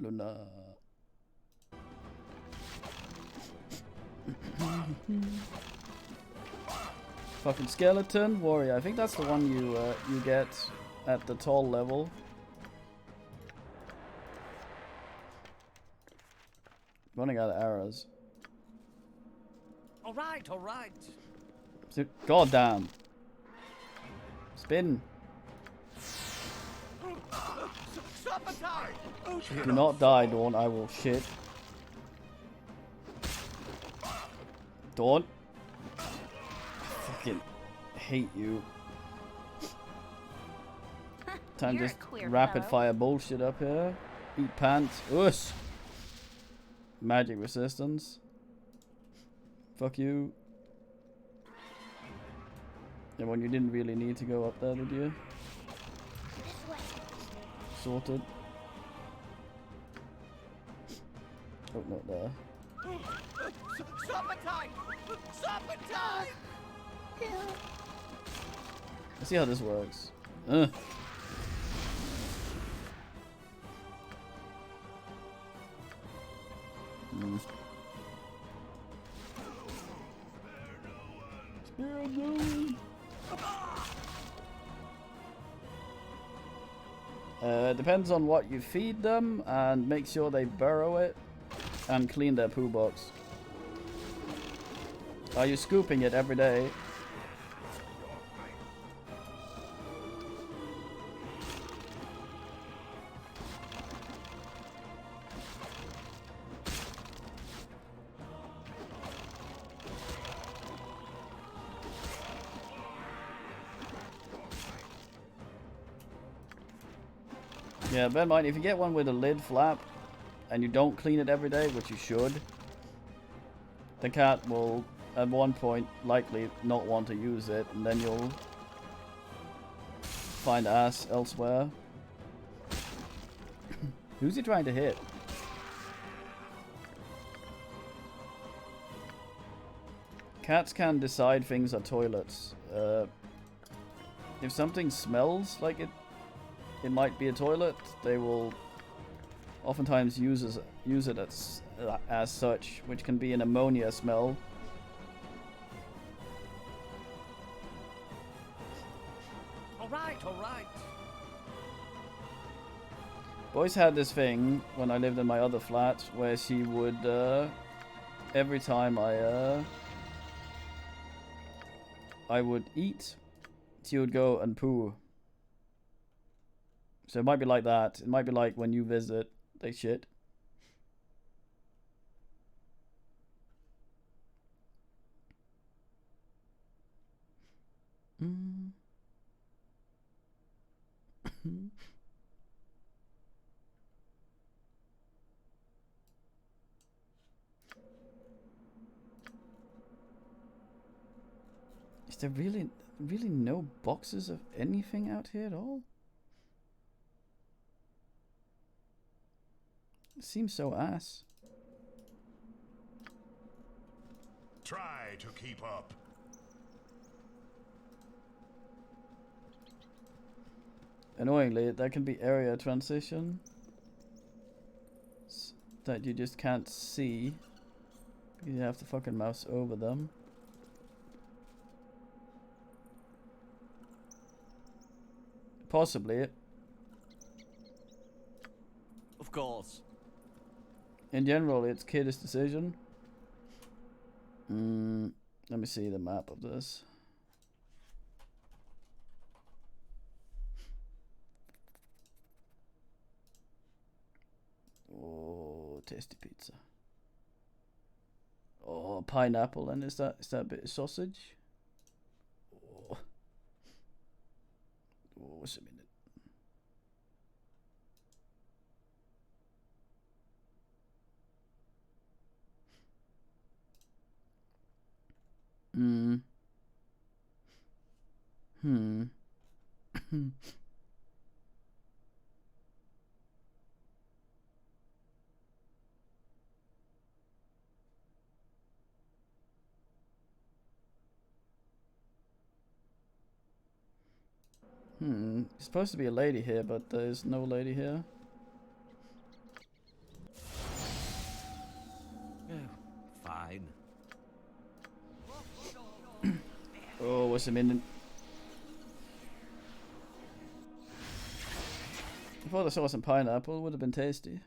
Luna. Fucking skeleton warrior. I think that's the one you get at the tall level. Running out of arrows. All right. God damn. Spin. Do not die, Dawn. I will shit. Dawn. I fucking hate you. Time You're a just queer rapid fellow. fire bullshit up here. Eat pants. Us. Magic resistance. Fuck you. And when you didn't really need to go up there, did you? This way. Sorted. Oh, not there. Supper time! Supper time! Let's see how this works. Ugh. Mm. Spare no one. Depends on what you feed them, and make sure they burrow it and clean their poo box. Are you scooping it every day? Yeah, bear in mind, if you get one with a lid flap and you don't clean it every day, which you should, the cat will at one point likely not want to use it, and then you'll find ass elsewhere. Who's he trying to hit? Cats can decide things are toilets. If something smells like it might be a toilet, they will oftentimes use it as such, which can be an ammonia smell. All right. Boys had this thing when I lived in my other flat where she would, every time I would eat, she would go and poo. So it might be like that. It might be like when you visit, they shit. Is there really no boxes of anything out here at all? It seems so ass. Try to keep up. Annoyingly, there can be area transition that you just can't see because you have to fucking mouse over them. Possibly. Of course. In general, it's Kid's decision. Let me see the map of this. Oh, tasty pizza. Oh, pineapple, and is that a bit of sausage? Oh, what's a minute? There's supposed to be a lady here, but there's no lady here. Fine. Oh, what's a minute? I thought I saw some pineapple. Would have been tasty.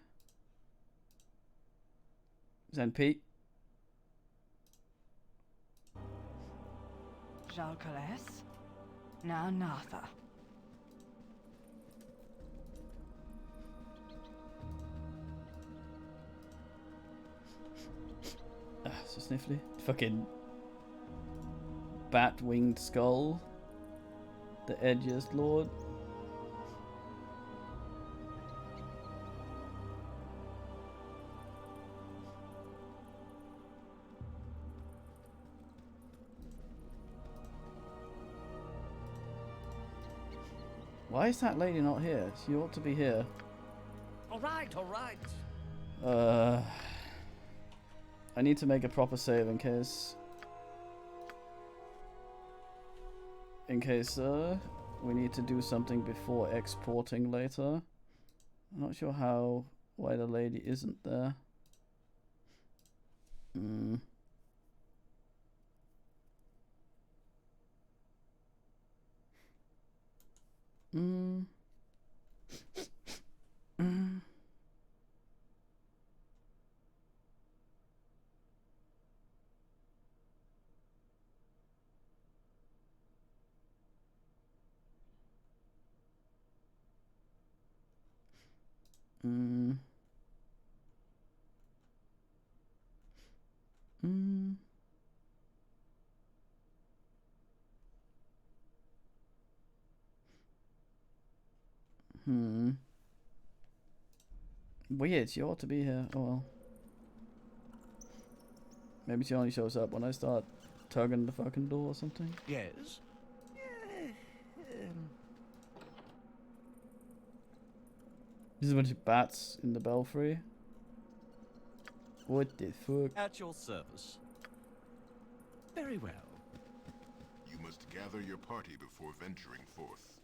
Zen Pete. Jalcales? Now Natha. Ah, so sniffly. Fucking bat-winged skull. The edgiest lord. Why is that lady not here? She ought to be here. All right, all right. I need to make a proper save in case... we need to do something before exporting later. I'm not sure why the lady isn't there. Hmm. Hmm. Hmm. Mm. Mm. Hmm. Weird, she ought to be here. Oh well. Maybe she only shows up when I start tugging the fucking door or something. Yes. There's a bunch of bats in the belfry. What the fuck? At your service. Very well. You must gather your party before venturing forth.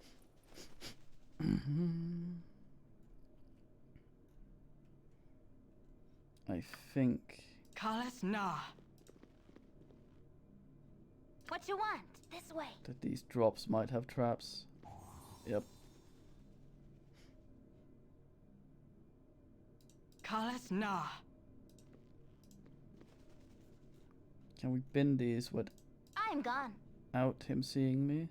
I think... Kalas Na. What you want? This way. that these drops might have traps. Yep. Kalas Na. Can we bin these I'm gone. without him seeing me?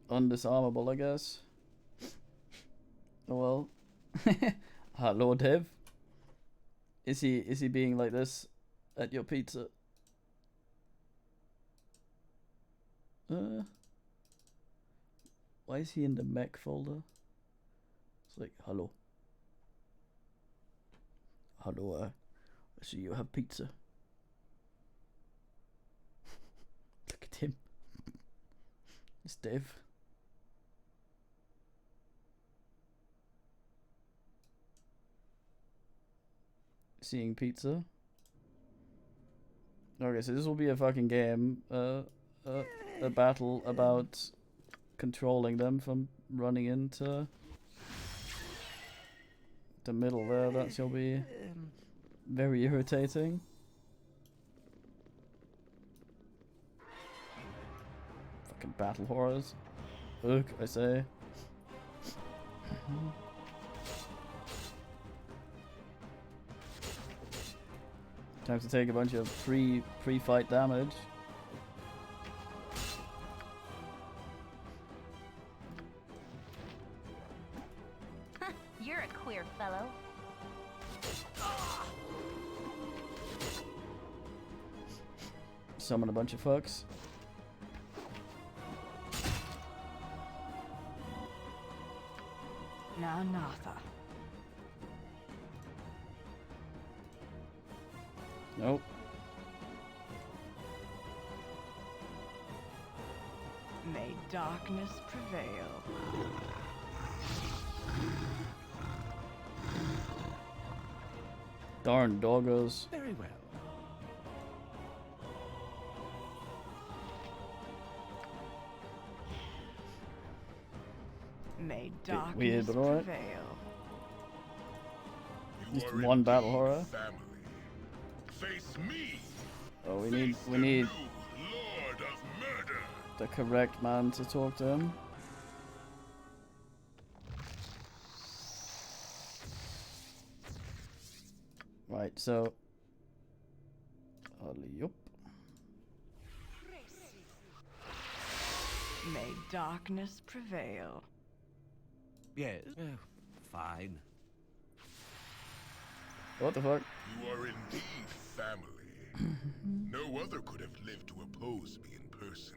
Undisarmable, I guess. Oh well. Hello, Dev. Is he being like this at your pizza? Why is he in the mech folder? It's like, hello. Hello, I see you have pizza. Look at him. It's Dev. Seeing pizza. Okay, so this will be a fucking game. A battle about controlling them from running into the middle there. That shall be very irritating. Fucking battle horrors. Ugh, I say. Time to take a bunch of pre-fight damage. You're a queer fellow. Summon a bunch of fucks. Na Natha. Nope. May darkness prevail. Darn doggos. Very well. May Bit darkness weird, but alright. prevail. You Just are one battle indeed horror. Family. Face me. Oh, we Face the need new Lord of Murder. the correct man to talk to him. Right, so yup. May darkness prevail. Yes. Fine. What the fuck? You are indeed family. No other could have lived to oppose me in person.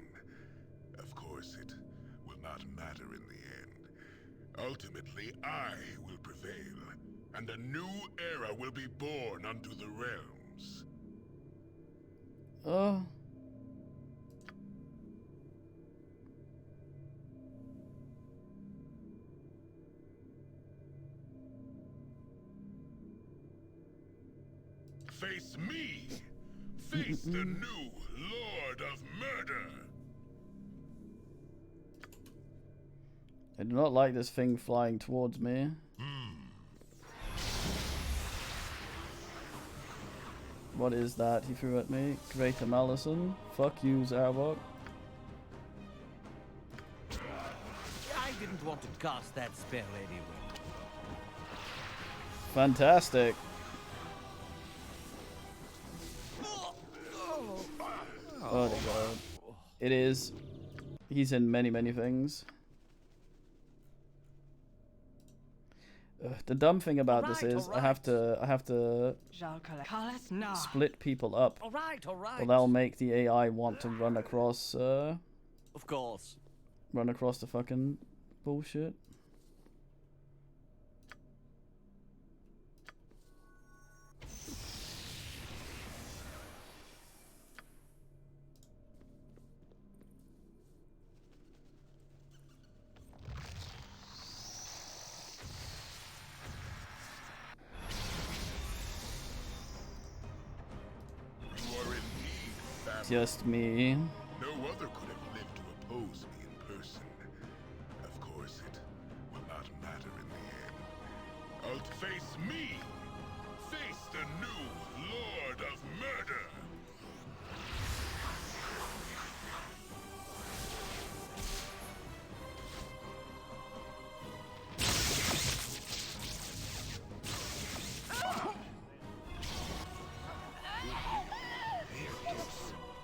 Of course, it will not matter in the end. Ultimately, I will prevail, and a new era will be born unto the realm. realms. Oh. Face me! Face the new Lord of Murder! I do not like this thing flying towards me. What is that he threw at me? Greater Malison. Fuck you, Zarvok. I didn't want to cast that spell anyway. Fantastic. Oh my god. It is. He's in many, many things. The dumb thing about this is I have to split people up. All right. Well, that'll make the AI want to run across Of course. run across the fucking bullshit. You are indeed family. Just me. No other could have lived to oppose me in person. Of course, it will not matter in the end. Outface me! Face the new Lord of Murder!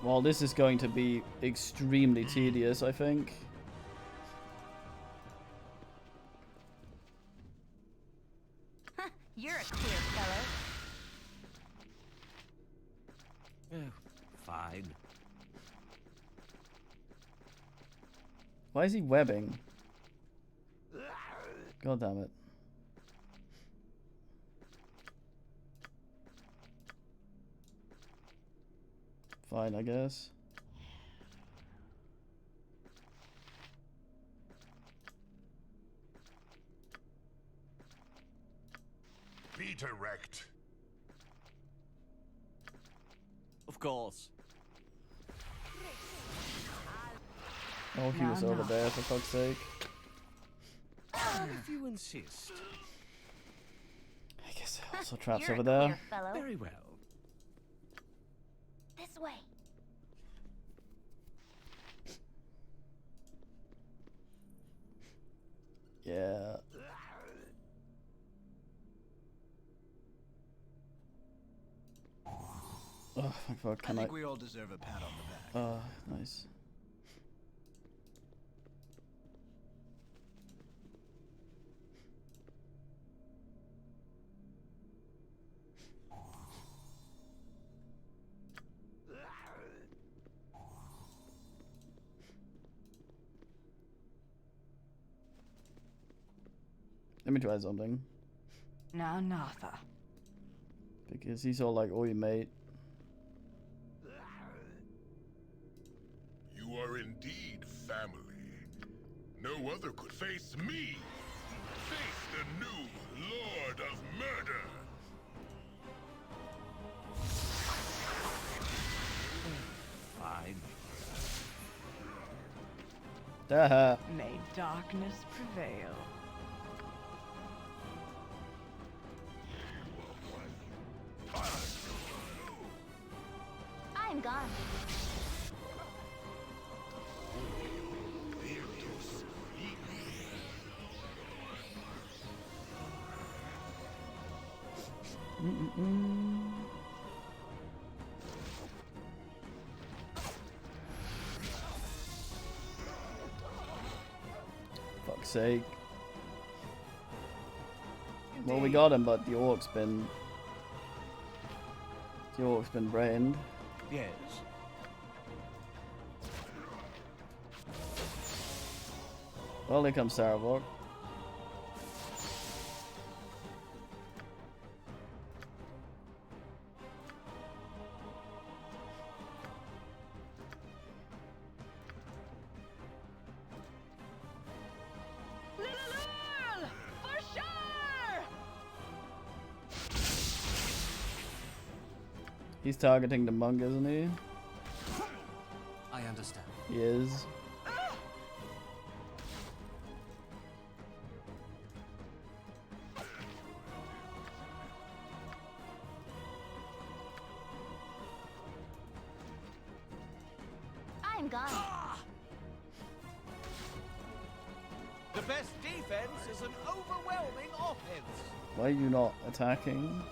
Well, this is going to be extremely tedious, I think. You're a queer fellow. Oh, fine. Why is he webbing? God damn it. Fine, I guess. Be direct. Of course. Oh, he was over there, for fuck's sake. If you insist. I guess there are also traps You're over a there. queer fellow. Very well. This way. Yeah. Oh, my fuck, can I? we all deserve a pat on the back. Nice. Let me try something. Now, Natha. Because he's all like, oi, mate. You are indeed family. No other could face me. Face the new Lord of Murder. Fine. Haha. May darkness prevail. I'm gone. Fuck's sake. Well, we got him, but the orc's been brained. Yes. Well, here comes Saravok. He's targeting the monk, isn't he? I understand. He is. I'm gone. The best defense is an overwhelming offense. Why are you not attacking?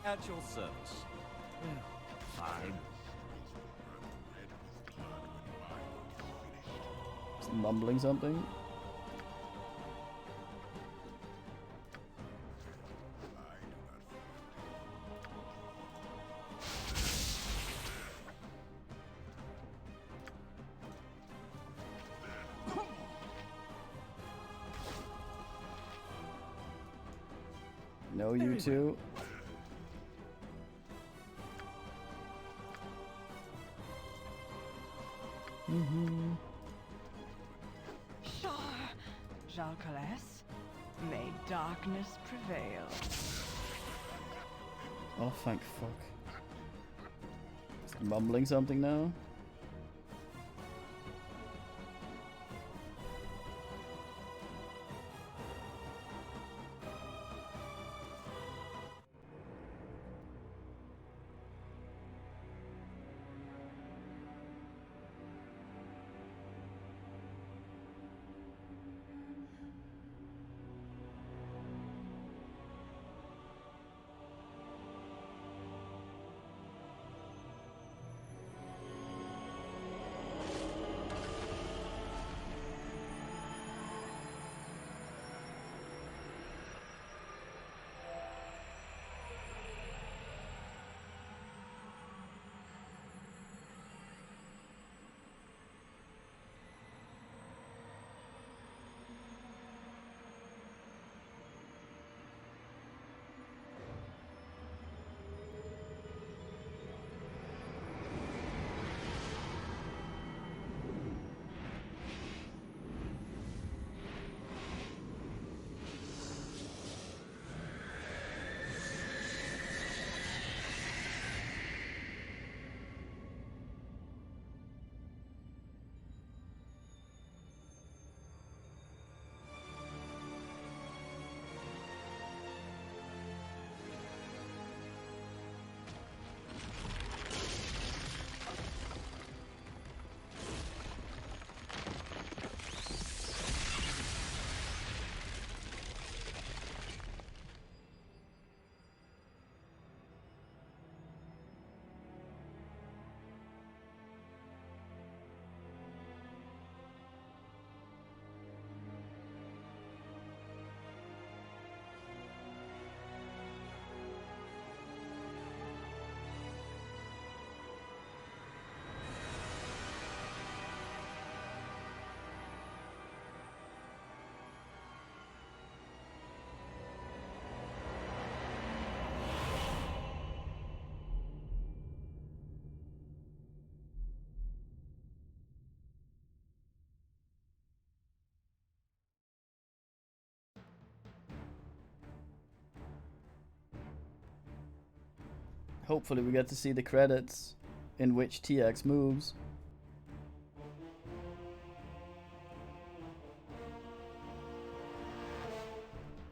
At your service. Fine. Just mumbling something. No, you two. Sure, Jalcales, may darkness prevail. Oh, thank fuck. Just mumbling something now. Hopefully we get to see the credits in which TX moves.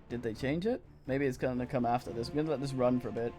Did they change it? Maybe it's gonna come after this. We're gonna let this run for a bit.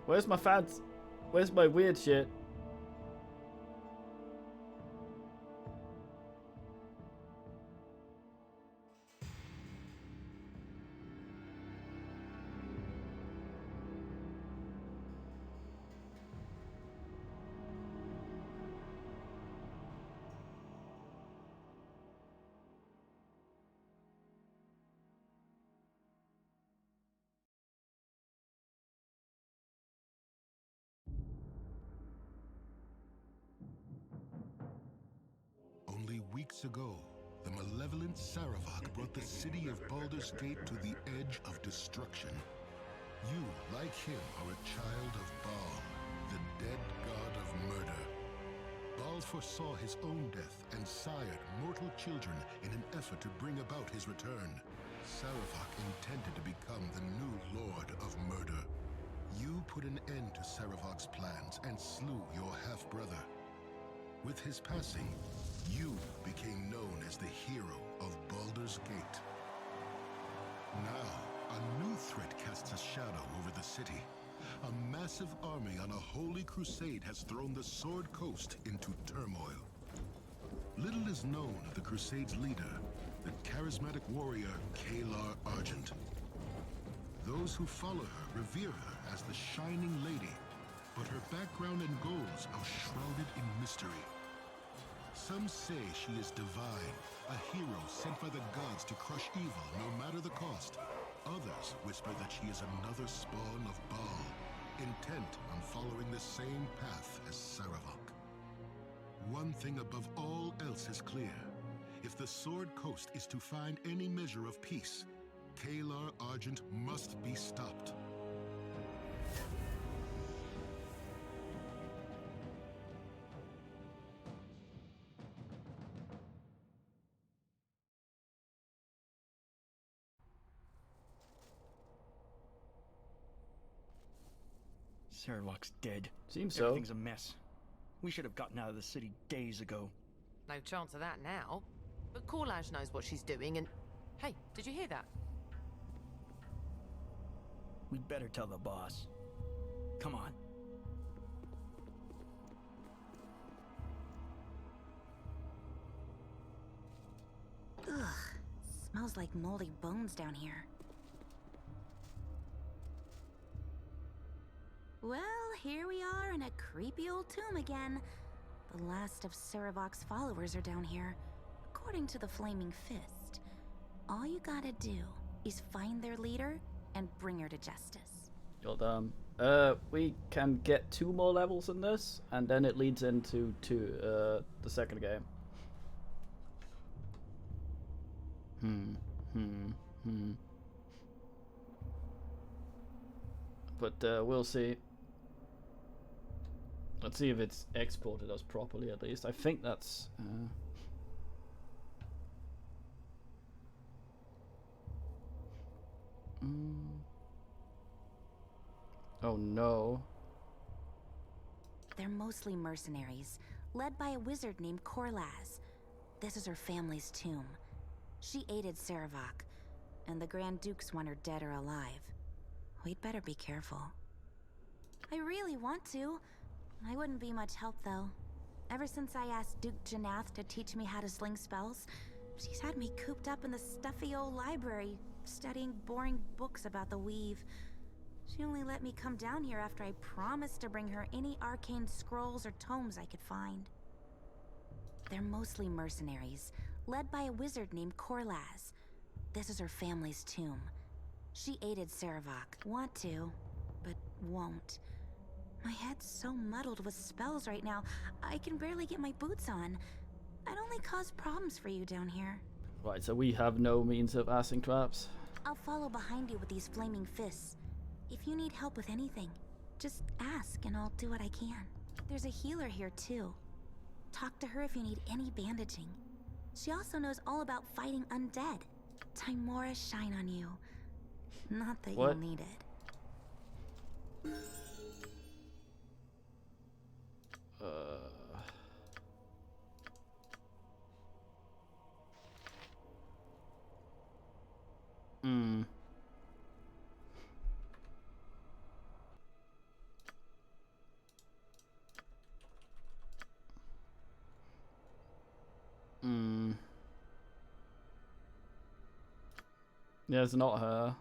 Where's my fads? Where's my weird shit? Only weeks ago, the malevolent Saravak brought the city of Baldur's Gate to the edge of destruction. You, like him, are a child of Baal, the dead god of murder. Baal foresaw his own death and sired mortal children in an effort to bring about his return. Saravak intended to become the new lord of murder. You put an end to Saravak's plans and slew your half-brother. With his passing, you became known as the hero of Baldur's Gate. Now, a new threat casts a shadow over the city. A massive army on a holy crusade has thrown the Sword Coast into turmoil. Little is known of the crusade's leader, the charismatic warrior Kalar Argent. Those who follow her revere her as the Shining Lady, but her background and goals are shrouded in mystery. Some say she is divine, a hero sent by the gods to crush evil no matter the cost. Others whisper that she is another spawn of Baal, intent on following the same path as Saravak. One thing above all else is clear. If the Sword Coast is to find any measure of peace, Kalar Argent must be stopped. Saravak's dead. Seems so. Everything's a mess. We should have gotten out of the city days ago. No chance of that now. But Korlaj knows what she's doing and... Hey, did you hear that? We'd better tell the boss. Come on. Ugh. Smells like moldy bones down here. Well, here we are in a creepy old tomb again. The last of Saravak's followers are down here, according to the Flaming Fist. All you gotta do is find their leader and bring her to justice. Well done. We can get 2 more levels in this, and then it leads into the second game. But we'll see. Let's see if it's exported us properly at least. I think that's... Oh no. They're mostly mercenaries, led by a wizard named Korlaz. This is her family's tomb. She aided Saravak, and the Grand Dukes want her dead or alive. We'd better be careful. I really want to. I wouldn't be much help, though. Ever since I asked Duke Janath to teach me how to sling spells, she's had me cooped up in the stuffy old library, studying boring books about the weave. She only let me come down here after I promised to bring her any arcane scrolls or tomes I could find. They're mostly mercenaries, led by a wizard named Korlaz. This is her family's tomb. She aided Saravak. Want to, but won't. My head's so muddled with spells right now, I can barely get my boots on. I'd only cause problems for you down here. Right, so we have no means of acid traps. I'll follow behind you with these flaming fists. If you need help with anything, just ask and I'll do what I can. There's a healer here too. Talk to her if you need any bandaging. She also knows all about fighting undead. Timora shine on you. Not that What? you'll need it. Yeah, it's not her.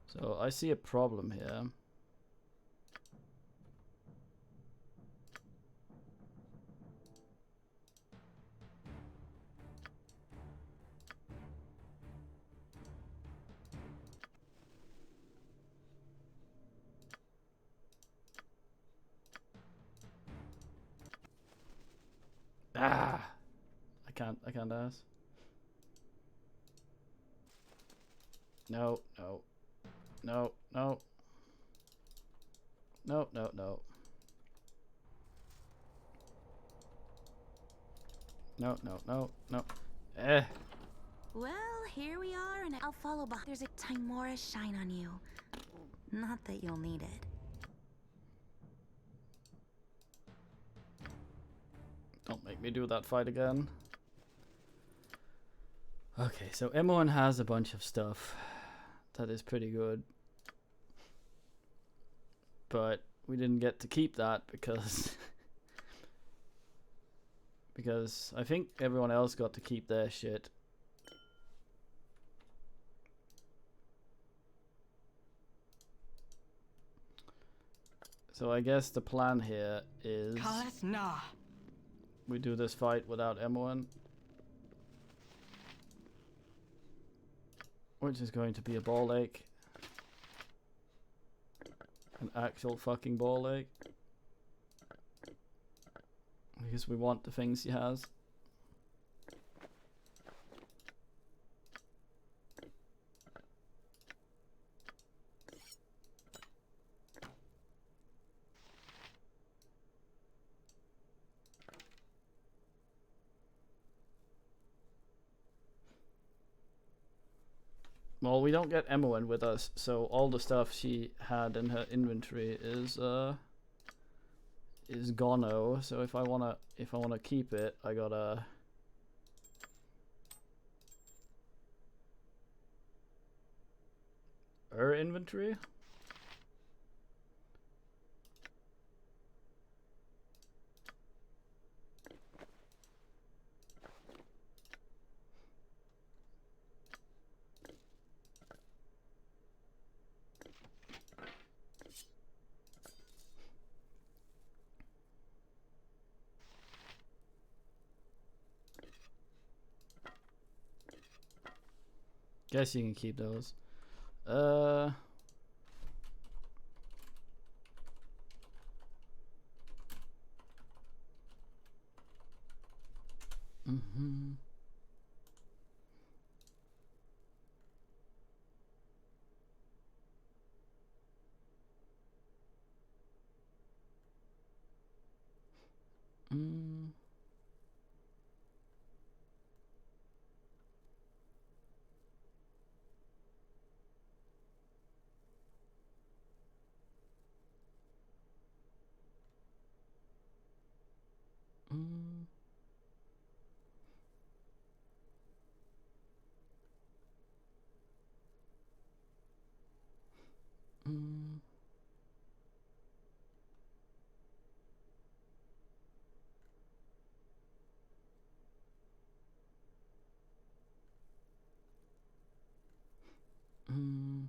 So I see a problem here. Ah! I can't ask. No, no. No, no. No, no, no. No, no, no, no. Eh. Well, here we are, and I'll follow behind. There's a Timora shine on you. Not that you'll need it. Don't make me do that fight again. Okay, so M1 has a bunch of stuff that is pretty good. But we didn't get to keep that because because I think everyone else got to keep their shit. So I guess the plan here is we do this fight without M1, which is going to be a ball ache. An actual fucking ball ache. Because we want the things he has. Well, we don't get Emmeline with us, so all the stuff she had in her inventory is gono. So if I wanna keep it, I gotta her inventory. Guess you can keep those. Mm-hmm. Mm. Mm. Mm. Mm.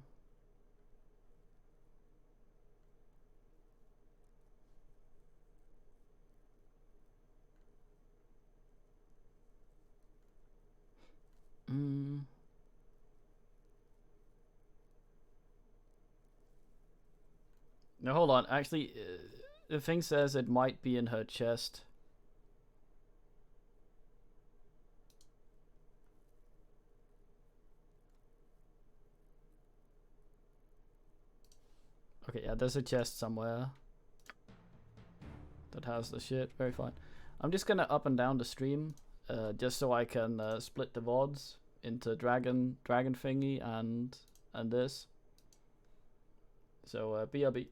Mm. Now hold on. Actually, the thing says it might be in her chest. Okay, yeah, there's a chest somewhere that has the shit. Very fine. I'm just gonna up and down the stream, just so I can split the VODs into dragon thingy and this. So BRB.